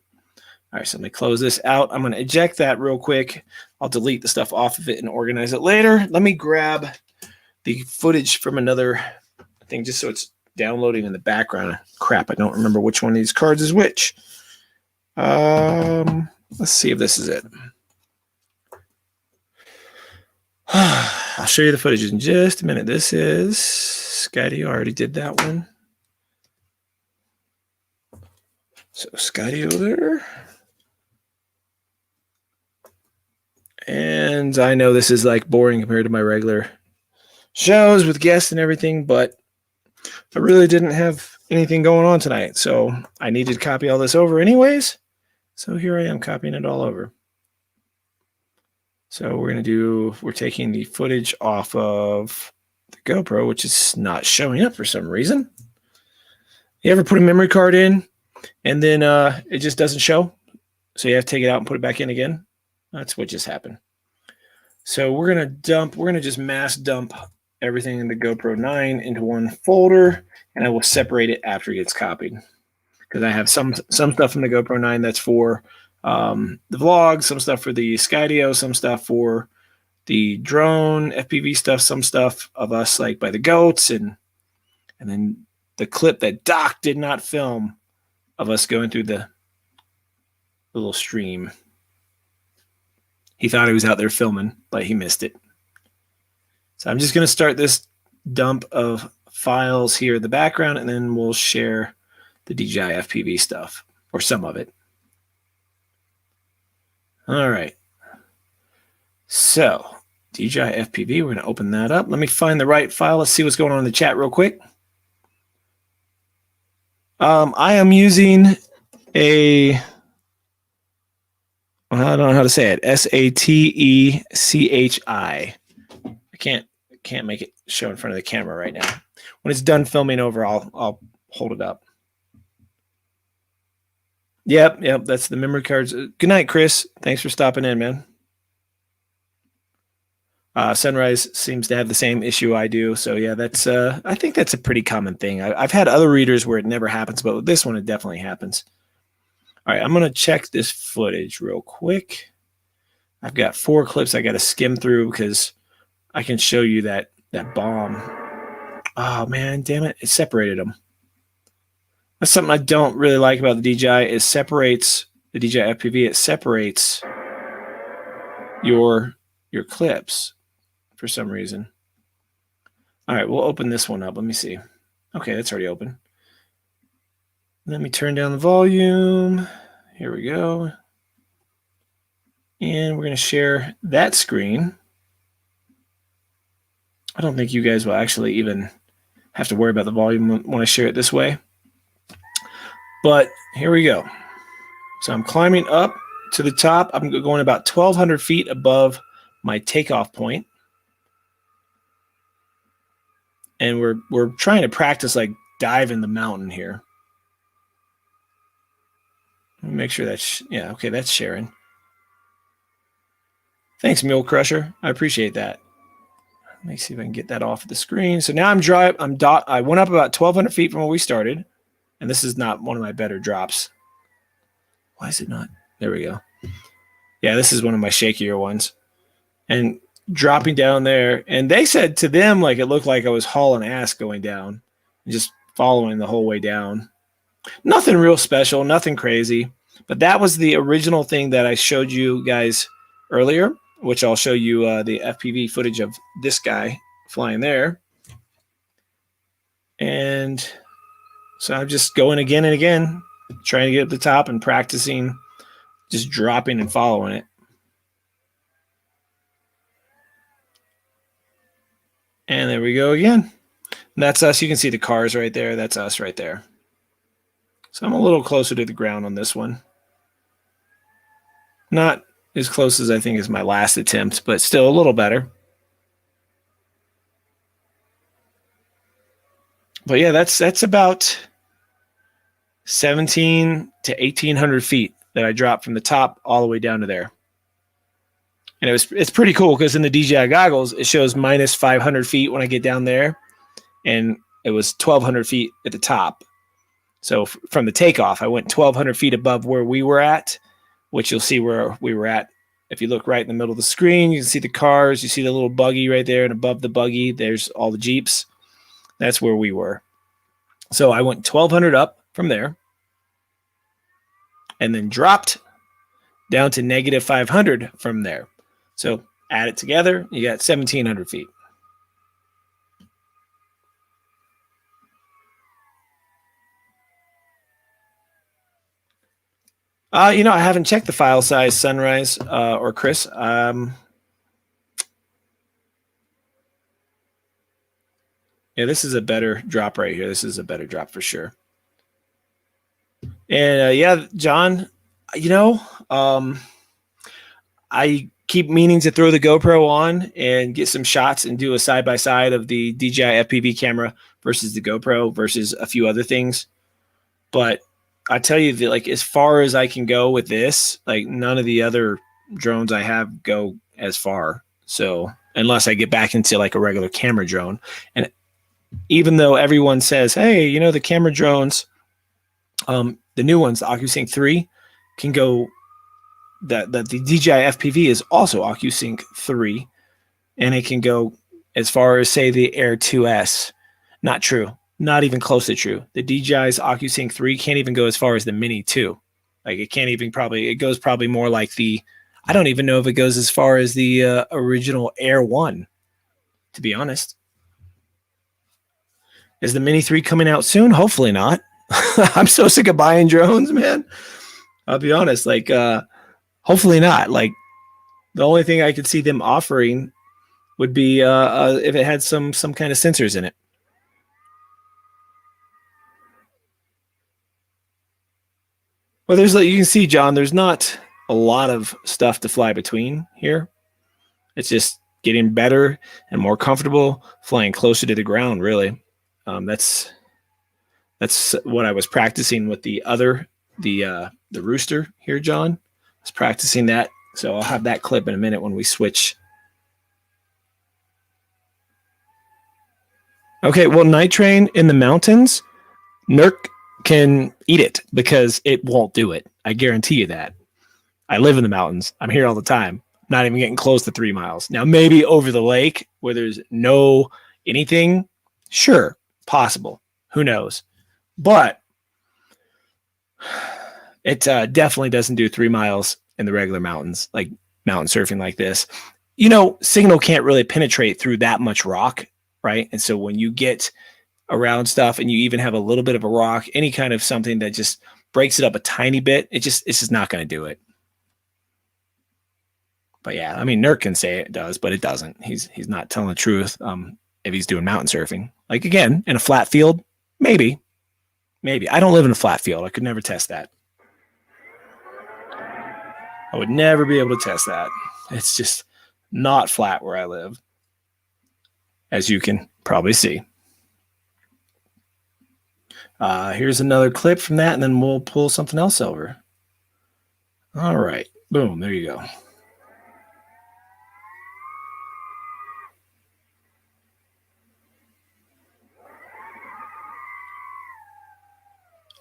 All right, so let me close this out. I'm going to eject that real quick. I'll delete the stuff off of it and organize it later. Let me grab the footage from another thing just so it's downloading in the background. Crap, I don't remember which one of these cards is which. Let's see if this is it. I'll show you the footage in just a minute. This is Skydio. I already did that one. So Skydio there. And I know this is like boring compared to my regular shows with guests and everything, but I really didn't have anything going on tonight. So I needed to copy all this over anyways. So here I am copying it all over. So we're taking the footage off of the GoPro, which is not showing up for some reason. You ever put a memory card in and then it just doesn't show? So you have to take it out and put it back in again. That's what just happened. So we're going to just mass dump everything in the GoPro 9 into one folder, and I will separate it after it gets copied. Because I have some stuff in the GoPro 9 that's for the vlog, some stuff for the Skydio, some stuff for the drone, FPV stuff, some stuff of us like by the goats, and then the clip that Doc did not film of us going through the little stream. He thought he was out there filming, but he missed it. So I'm just going to start this dump of files here in the background, and then we'll share the DJI FPV stuff, or some of it. All right. So DJI FPV, we're going to open that up. Let me find the right file. Let's see what's going on in the chat real quick. I am using I don't know how to say it. SATECHI. I can't make it show in front of the camera right now. When it's done filming over, I'll hold it up. Yep, that's the memory cards. Good night, Chris. Thanks for stopping in, man. Sunrise seems to have the same issue I do. So yeah, that's I think that's a pretty common thing. I've had other readers where it never happens, but with this one, it definitely happens. All right, I'm going to check this footage real quick. I've got 4 clips I got to skim through because I can show you that bomb. Oh, man, damn it. It separated them. That's something I don't really like about the DJI. It separates the DJI FPV. It separates your clips for some reason. All right, we'll open this one up. Let me see. Okay, that's already open. Let me turn down the volume. Here we go. And we're going to share that screen. I don't think you guys will actually even have to worry about the volume when I share it this way. But here we go. So I'm climbing up to the top. I'm going about 1,200 feet above my takeoff point. And we're trying to practice like diving the mountain here. Let me make sure that's, yeah, okay, that's sharing. Thanks, Mule Crusher. I appreciate that. Let me see if I can get that off the screen. So now I went up about 1,200 feet from where we started, and this is not one of my better drops. Why is it not? There we go. Yeah, this is one of my shakier ones. And dropping down there, and they said to them, like, it looked like I was hauling ass going down, and just following the whole way down. Nothing real special, nothing crazy, but that was the original thing that I showed you guys earlier, which I'll show you the FPV footage of this guy flying there. And so I'm just going again and again, trying to get up the top and practicing just dropping and following it. And there we go again. And that's us. You can see the cars right there. That's us right there. So I'm a little closer to the ground on this one. Not as close as I think as my last attempt, but still a little better. But yeah, that's about 17 to 1,800 feet that I dropped from the top all the way down to there. And it's pretty cool because in the DJI goggles, it shows minus 500 feet when I get down there. And it was 1,200 feet at the top. So from the takeoff, I went 1,200 feet above where we were at, which you'll see where we were at. If you look right in the middle of the screen, you can see the cars. You see the little buggy right there, and above the buggy, there's all the Jeeps. That's where we were. So I went 1,200 up from there and then dropped down to negative 500 from there. So add it together, you got 1,700 feet. You know, I haven't checked the file size, Sunrise or Chris. Yeah, this is a better drop right here. This is a better drop for sure. And yeah, John, you know, I keep meaning to throw the GoPro on and get some shots and do a side-by-side of the DJI FPV camera versus the GoPro versus a few other things. But I tell you that, like, as far as I can go with this, like, none of the other drones I have go as far. So unless I get back into like a regular camera drone. And even though everyone says, hey, you know, the camera drones, the new ones, the OcuSync 3 can go, that the DJI FPV is also OcuSync 3, and it can go as far as, say, the Air 2S. Not true. Not even close to true. The DJI's OcuSync 3 can't even go as far as the Mini 2. Like, it can't even it goes probably more like the, I don't even know if it goes as far as the original Air 1, to be honest. Is the Mini 3 coming out soon? Hopefully not. I'm so sick of buying drones, man. I'll be honest. Like, hopefully not. Like, the only thing I could see them offering would be if it had some kind of sensors in it. Well, there's, like, you can see, John, there's not a lot of stuff to fly between here. It's just getting better and more comfortable flying closer to the ground, really. That's what I was practicing with the rooster here, John. I was practicing that, so I'll have that clip in a minute when we switch. Okay, well, night train in the mountains, Nurk can eat it because it won't do it. I guarantee you that. I live in the mountains. I'm here all the time. Not even getting close to 3 miles. Now, maybe over the lake where there's no anything, sure, possible. Who knows? But it definitely doesn't do 3 miles in the regular mountains, like mountain surfing like this. You know, signal can't really penetrate through that much rock, right? And so when you get around stuff and you even have a little bit of a rock, any kind of something that just breaks it up a tiny bit, it's just not going to do it. But yeah, I mean, Nurk can say it does, but it doesn't. He's not telling the truth. If he's doing mountain surfing, like, again, in a flat field, maybe. I don't live in a flat field. I could never test that. I would never be able to test that. It's just not flat where I live, as you can probably see. Here's another clip from that, and then we'll pull something else over. All right. Boom. There you go.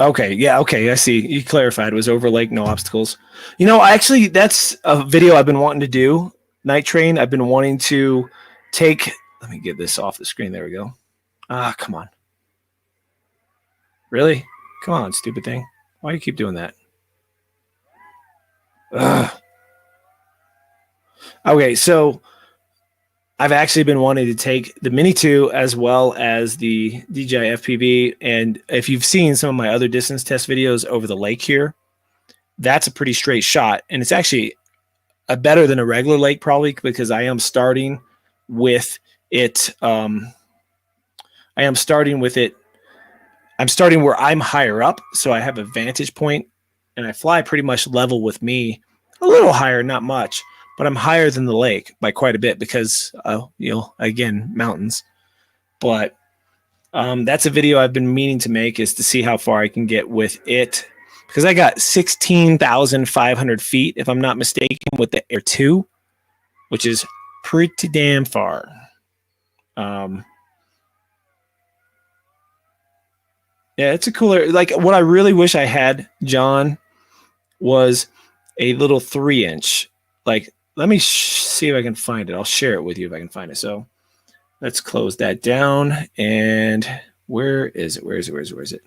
Okay. Yeah. Okay. I see. You clarified. It was over lake, no obstacles. You know, actually, that's a video I've been wanting to do. Night train. I've been wanting to take. Let me get this off the screen. There we go. Come on. Really? Come on, stupid thing. Why do you keep doing that? Ugh. Okay, so I've actually been wanting to take the Mini 2 as well as the DJI FPV. And if you've seen some of my other distance test videos over the lake here, that's a pretty straight shot. And it's actually better than a regular lake, probably, because I am starting with it. I'm starting where I'm higher up, so I have a vantage point, and I fly pretty much level with me, a little higher, not much, but I'm higher than the lake by quite a bit because, again, mountains. But that's a video I've been meaning to make, is to see how far I can get with it, because I got 16,500 feet, if I'm not mistaken, with the Air 2, which is pretty damn far. Yeah, it's a cooler. Like, what I really wish I had, John, was a little 3-inch. Like, let me see if I can find it. I'll share it with you if I can find it. So let's close that down. And where is it? Where is it?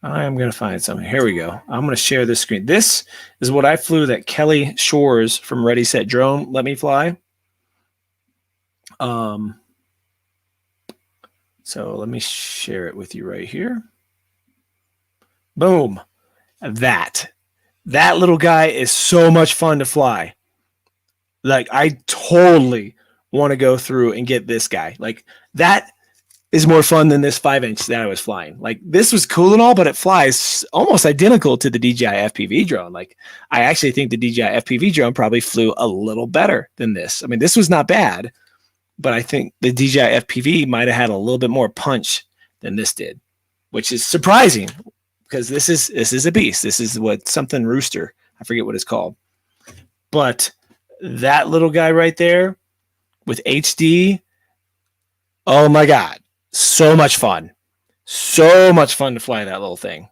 I am going to find something. Here we go. I'm going to share this screen. This is what I flew that Kelly Shores from Ready Set Drone let me fly. So let me share it with you right here. Boom. That little guy is so much fun to fly. Like, I totally want to go through and get this guy. Like, that is more fun than this 5-inch that I was flying. Like, this was cool and all, but it flies almost identical to the DJI FPV drone. Like, I actually think the DJI FPV drone probably flew a little better than this. I mean, this was not bad, but I think the DJI FPV might have had a little bit more punch than this did, which is surprising because this is a beast. This is what something rooster. I forget what it's called. But that little guy right there with HD, oh my God, so much fun. So much fun to fly that little thing.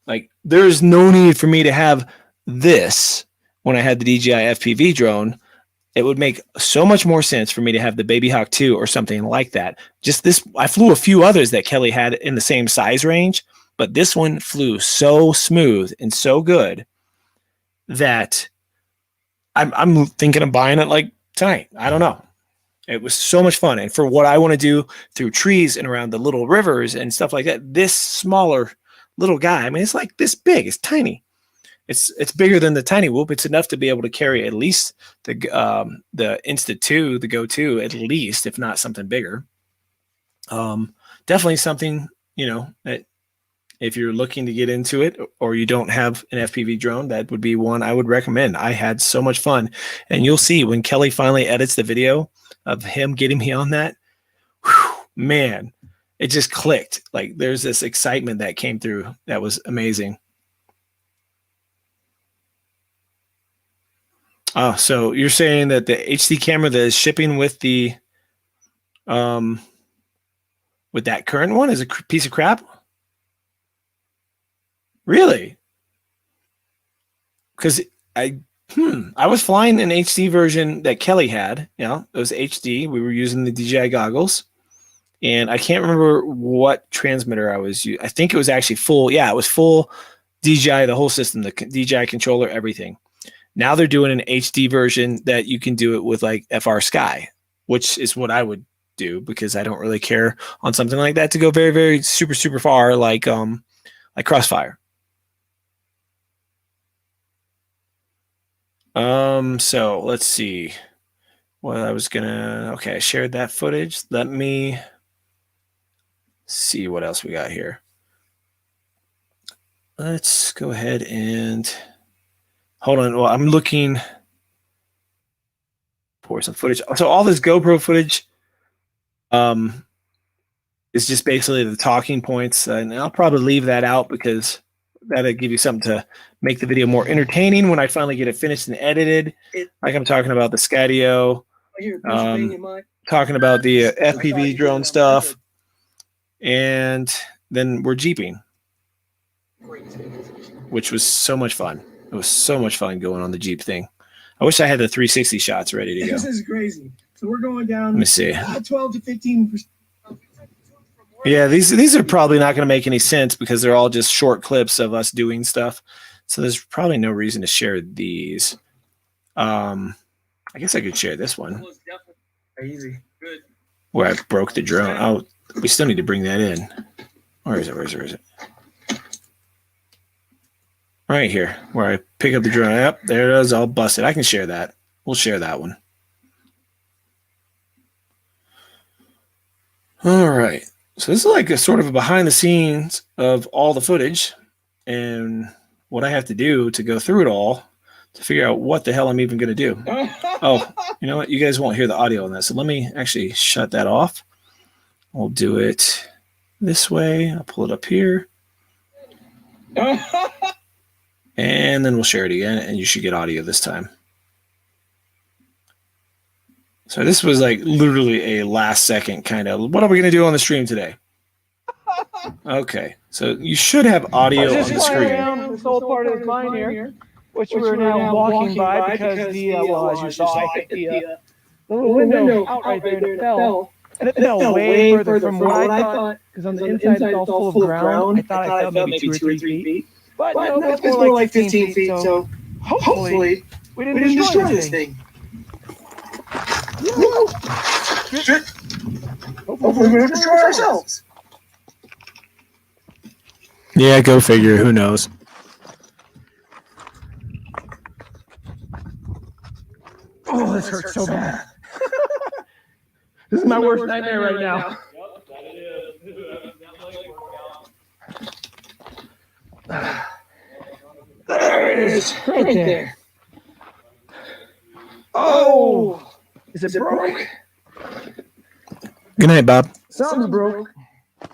Like, there's no need for me to have this when I had the DJI FPV drone. It would make so much more sense for me to have the Baby Hawk 2 or something like that. Just this, I flew a few others that Kelly had in the same size range, but this one flew so smooth and so good that I'm thinking of buying it like tonight. I don't know. It was so much fun. And for what I want to do through trees and around the little rivers and stuff like that, this smaller little guy, I mean, it's like this big, it's tiny. It's bigger than the Tiny Whoop. It's enough to be able to carry at least the Insta2, the Go 2, at least, if not something bigger. Definitely something, that if you're looking to get into it or you don't have an FPV drone, that would be one I would recommend. I had so much fun. And you'll see when Kelly finally edits the video of him getting me on that, whew, man, it just clicked. Like, there's this excitement that came through that was amazing. Oh, so you're saying that the HD camera that is shipping with the with that current one is a piece of crap? Really? Because I was flying an HD version that Kelly had. It was HD. We were using the DJI goggles, and I can't remember what transmitter I was using. I think it was actually full. Yeah, it was full DJI, the whole system, the DJI controller, everything. Now they're doing an HD version that you can do it with like FR Sky, which is what I would do because I don't really care on something like that to go very, very super, super far, like Crossfire. So let's see what I was gonna. Okay, I shared that footage. Let me see what else we got here. Let's go ahead and. Hold on. Well, I'm looking for some footage. So all this GoPro footage is just basically the talking points. And I'll probably leave that out because that'll give you something to make the video more entertaining when I finally get it finished and edited. Like I'm talking about the Skydio, talking about the FPV drone stuff, and then we're jeeping, which was so much fun. It was so much fun going on the Jeep thing. I wish I had the 360 shots ready to go. This is crazy. So we're going down. Let me see. 12 to 15%. Yeah, these are probably not going to make any sense because they're all just short clips of us doing stuff. So there's probably no reason to share these. I guess I could share this one. Easy. Good. Where I broke the drone. Oh, we still need to bring that in. Where is it? Right here, where I pick up the drone. Yep, there it is, all busted. I can share that. We'll share that one. All right. So this is like a sort of a behind the scenes of all the footage and what I have to do to go through it all to figure out what the hell I'm even going to do. Oh, you know what? You guys won't hear the audio on that. So let me actually shut that off. We'll do it this way. I'll pull it up here. And then we'll share it again, and you should get audio this time. So this was like literally a last second kind of, what are we going to do on the stream today? Okay, so you should have audio on the screen. This whole part is mine here, which we're now walking by because the, well, as you saw, I hit the little window out right there and it fell. And it fell way further from what I thought, because on the inside it's all full of ground. I thought I felt maybe 2 or 3 feet. But no, it's more like 15 feet, so hopefully we didn't destroy this thing. Hopefully we don't destroy ourselves. Yeah, go figure. Who knows? Oh, this hurts so bad. This is my worst nightmare right now. There it is, right there. Oh, is it broke? Good night, Bob. Something's broke.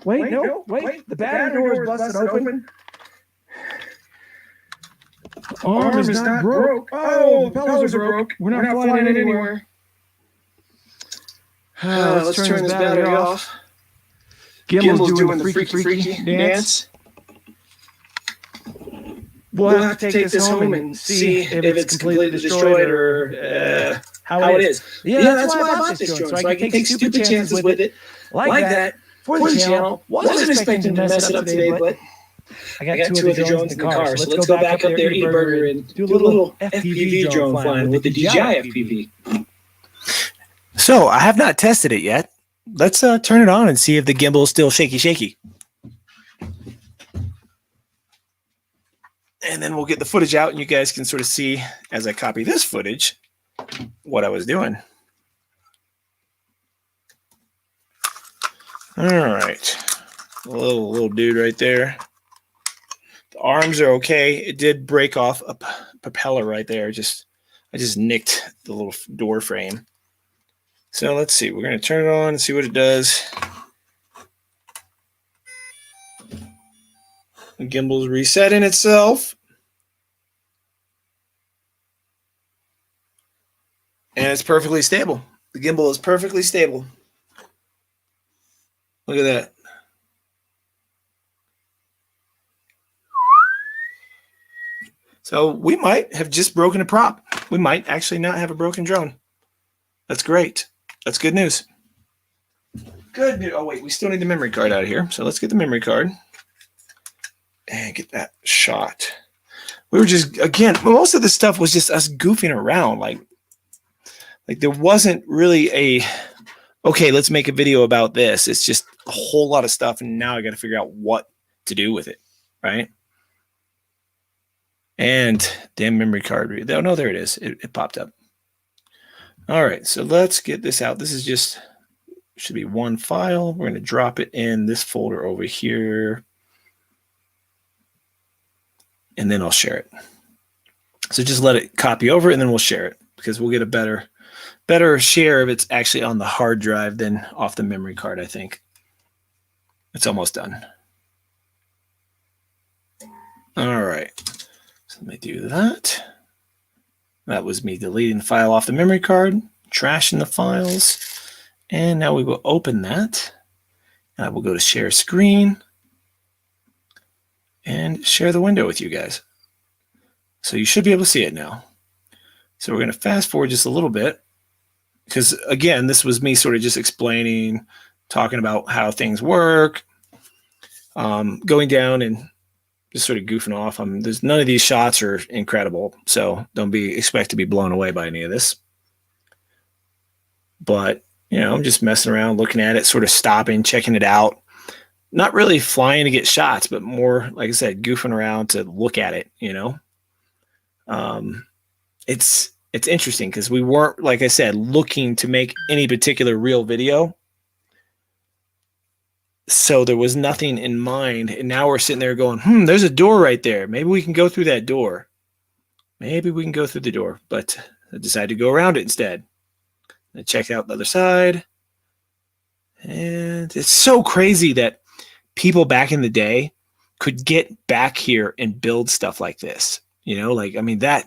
Wait, no, wait. The battery door is busted open. Arm is not broke. Oh, the propellers are broke. We're not flying it anywhere. Let's turn this battery off. Gimbal's doing the freaky dance. We'll have to take this home and see if it's completely destroyed or how it is. Yeah, that's why I bought this joint, so I can take stupid chances with it like that for the channel. Wasn't expecting to mess it up today, but I got 2 other drones in the car, so let's go back up there, eat a burger, and do a little FPV drone flying with the DJI FPV. So I have not tested it yet. Let's turn it on and see if the gimbal is still shaky. And then we'll get the footage out and you guys can sort of see as I copy this footage what I was doing. All right. Little dude right there. The arms are okay. It did break off a propeller right there. I just nicked the little door frame. So let's see. We're going to turn it on and see what it does. The gimbal's resetting itself. And it's perfectly stable. The gimbal is perfectly stable. Look at that. So we might have just broken a prop. We might actually not have a broken drone. That's great. That's good news. Good news. Oh, wait. We still need the memory card out of here. So let's get the memory card. And get that shot. We were just, again, most of the stuff was just us goofing around. Like there wasn't really okay, let's make a video about this. It's just a whole lot of stuff. And now I got to figure out what to do with it. Right. And damn memory card. Oh, no, there it is. It popped up. All right. So let's get this out. This is just, should be one file. We're going to drop it in this folder over here. And then I'll share it. So just let it copy over and then we'll share it because we'll get a better share if it's actually on the hard drive than off the memory card, I think. It's almost done. All right. So let me do that. That was me deleting the file off the memory card, trashing the files. And now we will open that. And I will go to share screen. And share the window with you guys. So you should be able to see it now. So we're going to fast forward just a little bit because, again, this was me sort of just explaining, talking about how things work, going down and just sort of goofing off. There's none of these shots are incredible, so don't expect to be blown away by any of this. But, I'm just messing around, looking at it, sort of stopping, checking it out. Not really flying to get shots, but more, like I said, goofing around to look at it, It's interesting because we weren't, like I said, looking to make any particular real video. So there was nothing in mind. And now we're sitting there going, there's a door right there. Maybe we can go through that door. Maybe we can go through the door. But I decided to go around it instead. I checked out the other side. And it's so crazy that people back in the day could get back here and build stuff like this. That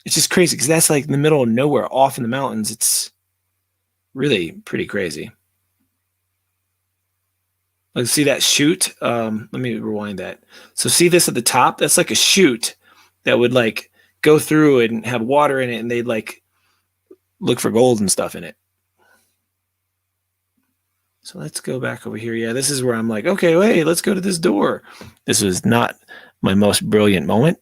it's just crazy because that's like in the middle of nowhere off in the mountains. It's really pretty crazy. Let's see that chute. Let me rewind that. So see this at the top? That's like a chute that would like go through and have water in it and they'd like look for gold and stuff in it. So let's go back over here. Yeah, this is where I'm like, okay, wait, let's go to this door. This was not my most brilliant moment.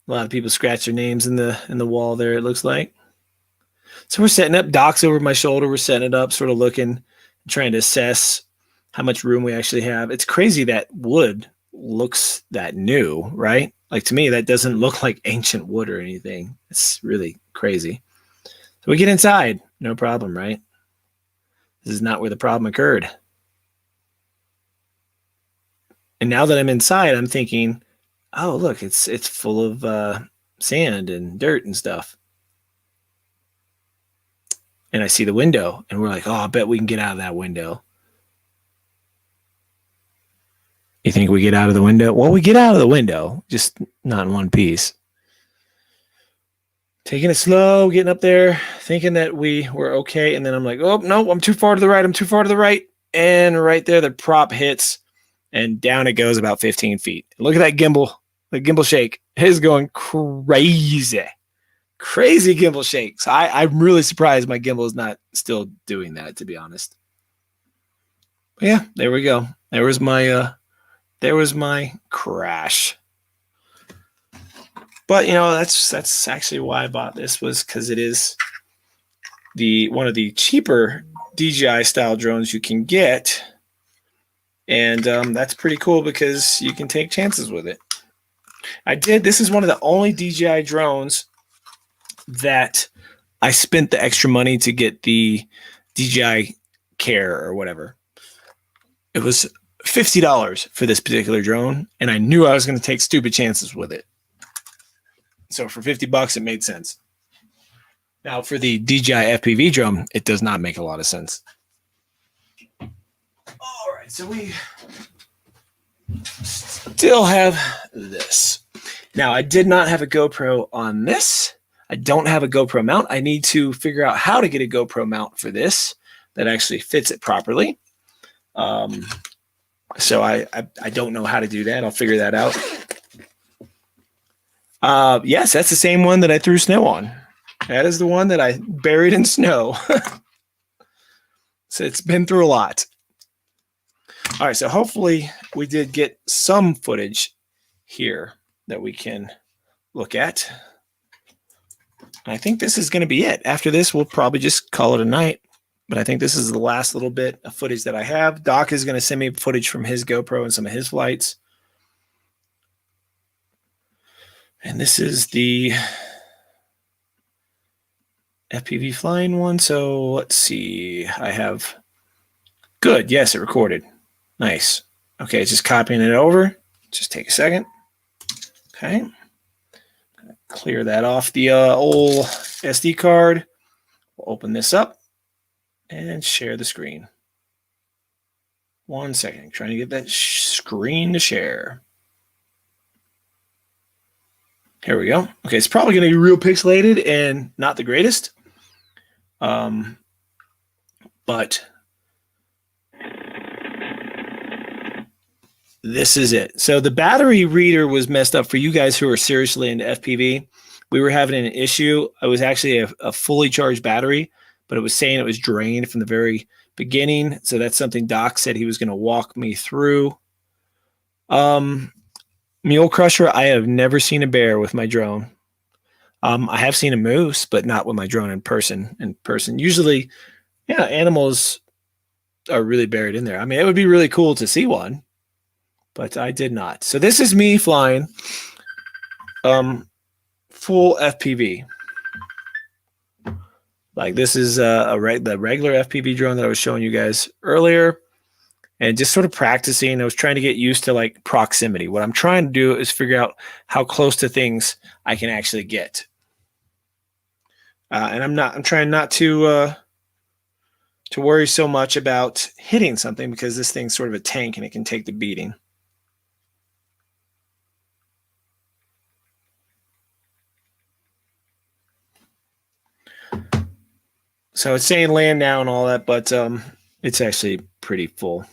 A lot of people scratch their names in the wall there, it looks like. So we're setting up. Doc's over my shoulder. We're setting it up, sort of looking, trying to assess how much room we actually have. It's crazy that wood looks that new, right? Like, to me, that doesn't look like ancient wood or anything. It's really crazy. So we get inside. No problem, right? This is not where the problem occurred. And now that I'm inside, I'm thinking, oh, look, it's full of sand and dirt and stuff. And I see the window, and we're like, oh, I bet we can get out of that window. You think we get out of the window? Well, we get out of the window, just not in one piece. Taking it slow, getting up there, thinking that we were okay. And then I'm like, oh, no, I'm too far to the right. I'm too far to the right. And right there, the prop hits, and down it goes about 15 feet. Look at that gimbal. The gimbal shake. It is going crazy. Crazy gimbal shakes. I'm really surprised my gimbal is not still doing that, to be honest. But yeah, there we go. There was my crash. But that's actually why I bought this, was because it is one of the cheaper DJI style drones you can get, and that's pretty cool because you can take chances with it. This is one of the only DJI drones that I spent the extra money to get the DJI Care or whatever. It was $50 for this particular drone, and I knew I was going to take stupid chances with it. So for $50, it made sense. Now for the DJI FPV drone, it does not make a lot of sense. All right, so we still have this. Now, I did not have a GoPro on this. I don't have a GoPro mount. I need to figure out how to get a GoPro mount for this that actually fits it properly. So I don't know how to do that. I'll figure that out. Yes, that's the same one that I threw snow on. That is the one that I buried in snow. So it's been through a lot. All right, so hopefully we did get some footage here that we can look at. I think this is going to be it. After this, we'll probably just call it a night. But I think this is the last little bit of footage that I have. Doc is going to send me footage from his GoPro and some of his flights. And this is the FPV flying one. So let's see. I have... Good. Yes, it recorded. Nice. Okay, just copying it over. Just take a second. Okay. Clear that off the old SD card. We'll open this up and share the screen. 1 second. Trying to get that screen to share. Here we go. Okay, it's probably going to be real pixelated and not the greatest. But this is it. So the battery reader was messed up for you guys who are seriously into FPV. We were having an issue. It was actually a fully charged battery, but it was saying it was drained from the very beginning. So that's something Doc said he was going to walk me through. Mule Crusher, I have never seen a bear with my drone. I have seen a moose, but not with my drone in person. Usually, yeah, animals are really buried in there. I mean, it would be really cool to see one, but I did not. So this is me flying full FPV. Like, this is the regular FPV drone that I was showing you guys earlier. And just sort of practicing. I was trying to get used to like proximity. What I'm trying to do is figure out how close to things I can actually get. And I'm trying not to worry so much about hitting something, because this thing's sort of a tank and it can take the beating. So it's saying land now and all that, but it's actually pretty full.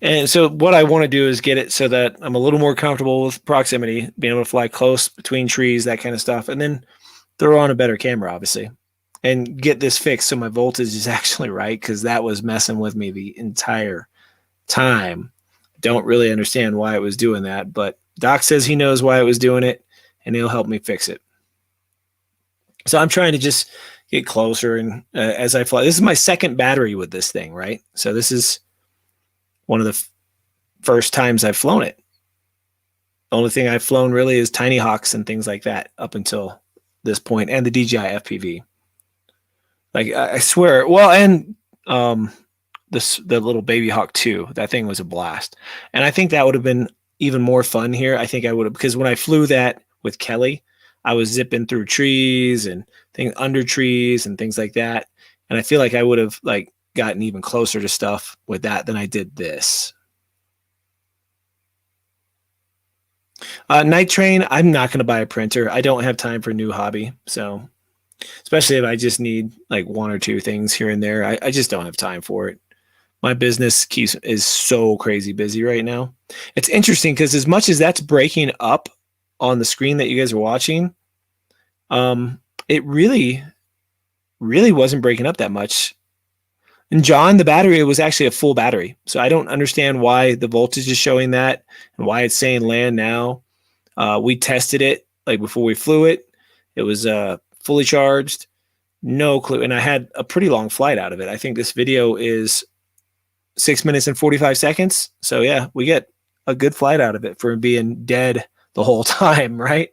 And so what I want to do is get it so that I'm a little more comfortable with proximity, being able to fly close between trees, that kind of stuff, and then throw on a better camera, obviously, and get this fixed so my voltage is actually right, because that was messing with me the entire time. Don't really understand why it was doing that, but Doc says he knows why it was doing it, and he'll help me fix it. So I'm trying to just get closer, and as I fly, this is my second battery with this thing, right? So this is one of the first times I've flown it. The only thing I've flown really is Tiny Hawks and things like that up until this point, and the DJI FPV. Like, I swear, well, and the little Baby Hawk 2, that thing was a blast. And I think that would have been even more fun here. I think I would have, because when I flew that with Kelly, I was zipping through trees and things under trees and things like that. And I feel like I would have like gotten even closer to stuff with that than I did this. Night Train, I'm not going to buy a printer. I don't have time for a new hobby. So especially if I just need like one or two things here and there, I just don't have time for it. My business is so crazy busy right now. It's interesting because as much as that's breaking up on the screen that you guys are watching, it really wasn't breaking up that much. And John, the battery was actually a full battery. So I don't understand why the voltage is showing that and why it's saying land now. We tested it like before we flew it. It was fully charged, no clue. And I had a pretty long flight out of it. I think this video is 6 minutes and 45 seconds. So yeah, we get a good flight out of it for being dead the whole time, right?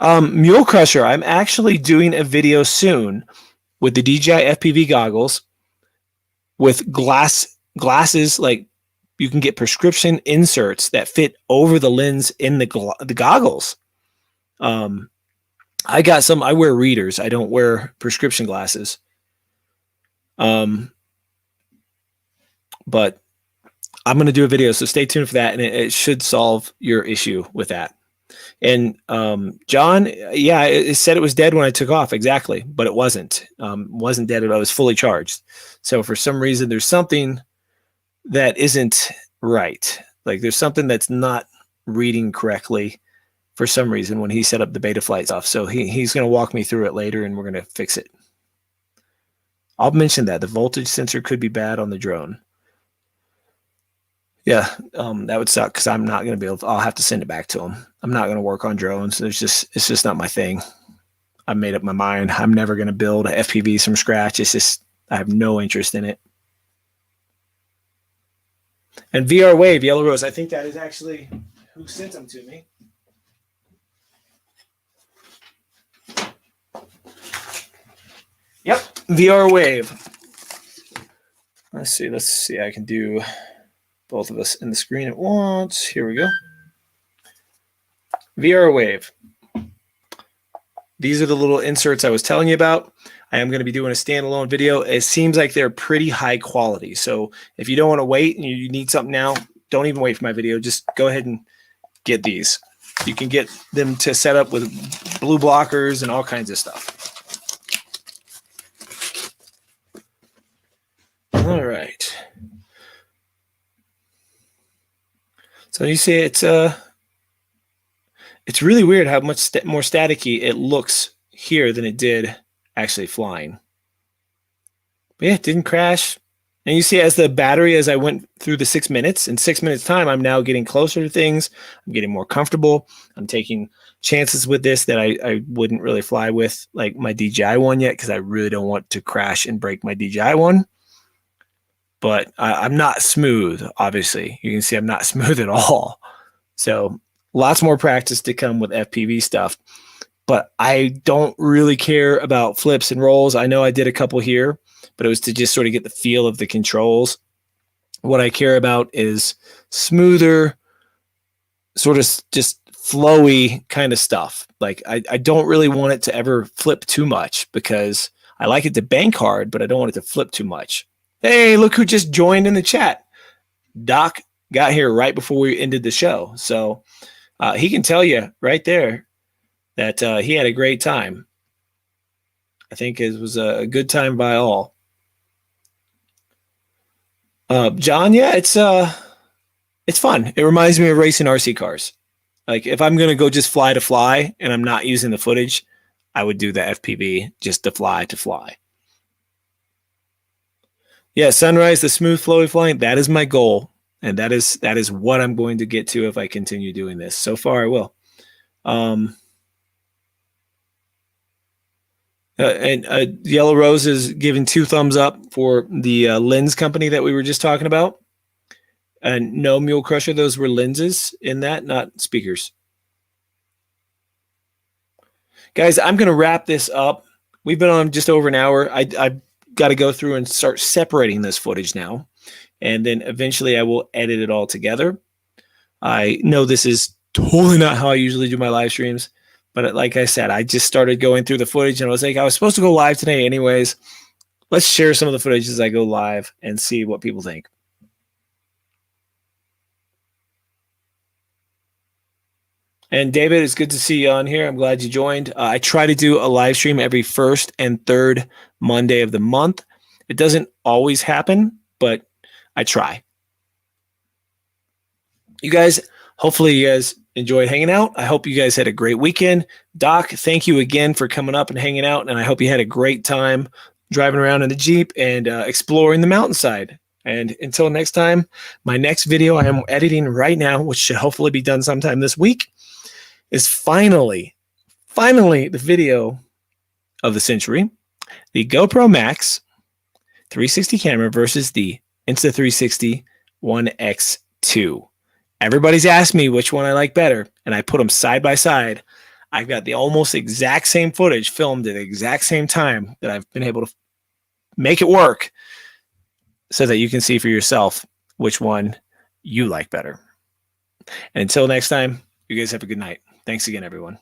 Mule Crusher, I'm actually doing a video soon with the DJI FPV goggles with glasses. Like, you can get prescription inserts that fit over the lens in the goggles. I got some. I wear readers. I don't wear prescription glasses. But I'm going to do a video, so stay tuned for that, and it should solve your issue with that. And John, yeah, it said it was dead when I took off, exactly, but it wasn't. Wasn't dead. It was fully charged. So for some reason, there's something that isn't right. Like, there's something that's not reading correctly for some reason when he set up the beta flight stuff. So he's going to walk me through it later, and we're going to fix it. I'll mention that the voltage sensor could be bad on the drone. Yeah, that would suck because I'm not going to be able to, I'll have to send it back to him. I'm not going to work on drones. It's just not my thing. I made up my mind. I'm never going to build FPVs from scratch. It's just, I have no interest in it. And VR Wave, Yellow Rose, I think that is actually who sent them to me. Yep, VR Wave. Let's see. I can do both of us in the screen at once. Here we go. VR Wave. These are the little inserts I was telling you about. I am going to be doing a standalone video. It seems like they're pretty high quality. So if you don't want to wait and you need something now, don't even wait for my video. Just go ahead and get these. You can get them to set up with blue blockers and all kinds of stuff. All right. So you see it's really weird how much more staticky it looks here than it did actually flying. But yeah, it didn't crash. And you see as the battery, as I went through the 6 minutes, in 6 minutes time, I'm now getting closer to things. I'm getting more comfortable. I'm taking chances with this that I wouldn't really fly with like my DJI one yet, because I really don't want to crash and break my DJI one. But I'm not smooth, obviously. You can see I'm not smooth at all. So lots more practice to come with FPV stuff. But I don't really care about flips and rolls. I know I did a couple here, but it was to just sort of get the feel of the controls. What I care about is smoother, sort of just flowy kind of stuff. Like, I don't really want it to ever flip too much, because I like it to bank hard, but I don't want it to flip too much. Hey, look who just joined in the chat. Doc got here right before we ended the show. So he can tell you right there that he had a great time. I think it was a good time by all. John, yeah, it's fun. It reminds me of racing RC cars. Like if I'm going to go just fly to fly and I'm not using the footage, I would do the FPV just to fly to fly. Yeah, sunrise, the smooth flowy flying, that is my goal. And that is what I'm going to get to if I continue doing this. So far, I will. And Yellow Rose is giving 2 thumbs up for the lens company that we were just talking about. And no, Mule Crusher, those were lenses in that, not speakers. Guys, I'm going to wrap this up. We've been on just over an hour. I've got to go through and start separating this footage now. And then eventually I will edit it all together. I know this is totally not how I usually do my live streams. But like I said, I just started going through the footage and I was like, I was supposed to go live today anyways. Let's share some of the footage as I go live and see what people think. And David, it's good to see you on here. I'm glad you joined. I try to do a live stream every first and third Monday of the month. It doesn't always happen, but I try. You guys, hopefully you guys enjoyed hanging out. I hope you guys had a great weekend. Doc, thank you again for coming up and hanging out. And I hope you had a great time driving around in the Jeep and exploring the mountainside. And until next time, my next video I am editing right now, which should hopefully be done sometime this week, is finally the video of the century, the GoPro Max 360 camera versus the Insta360 One X2. Everybody's asked me which one I like better, and I put them side by side. I've got the almost exact same footage filmed at the exact same time that I've been able to make it work so that you can see for yourself which one you like better. And until next time, you guys have a good night. Thanks again, everyone.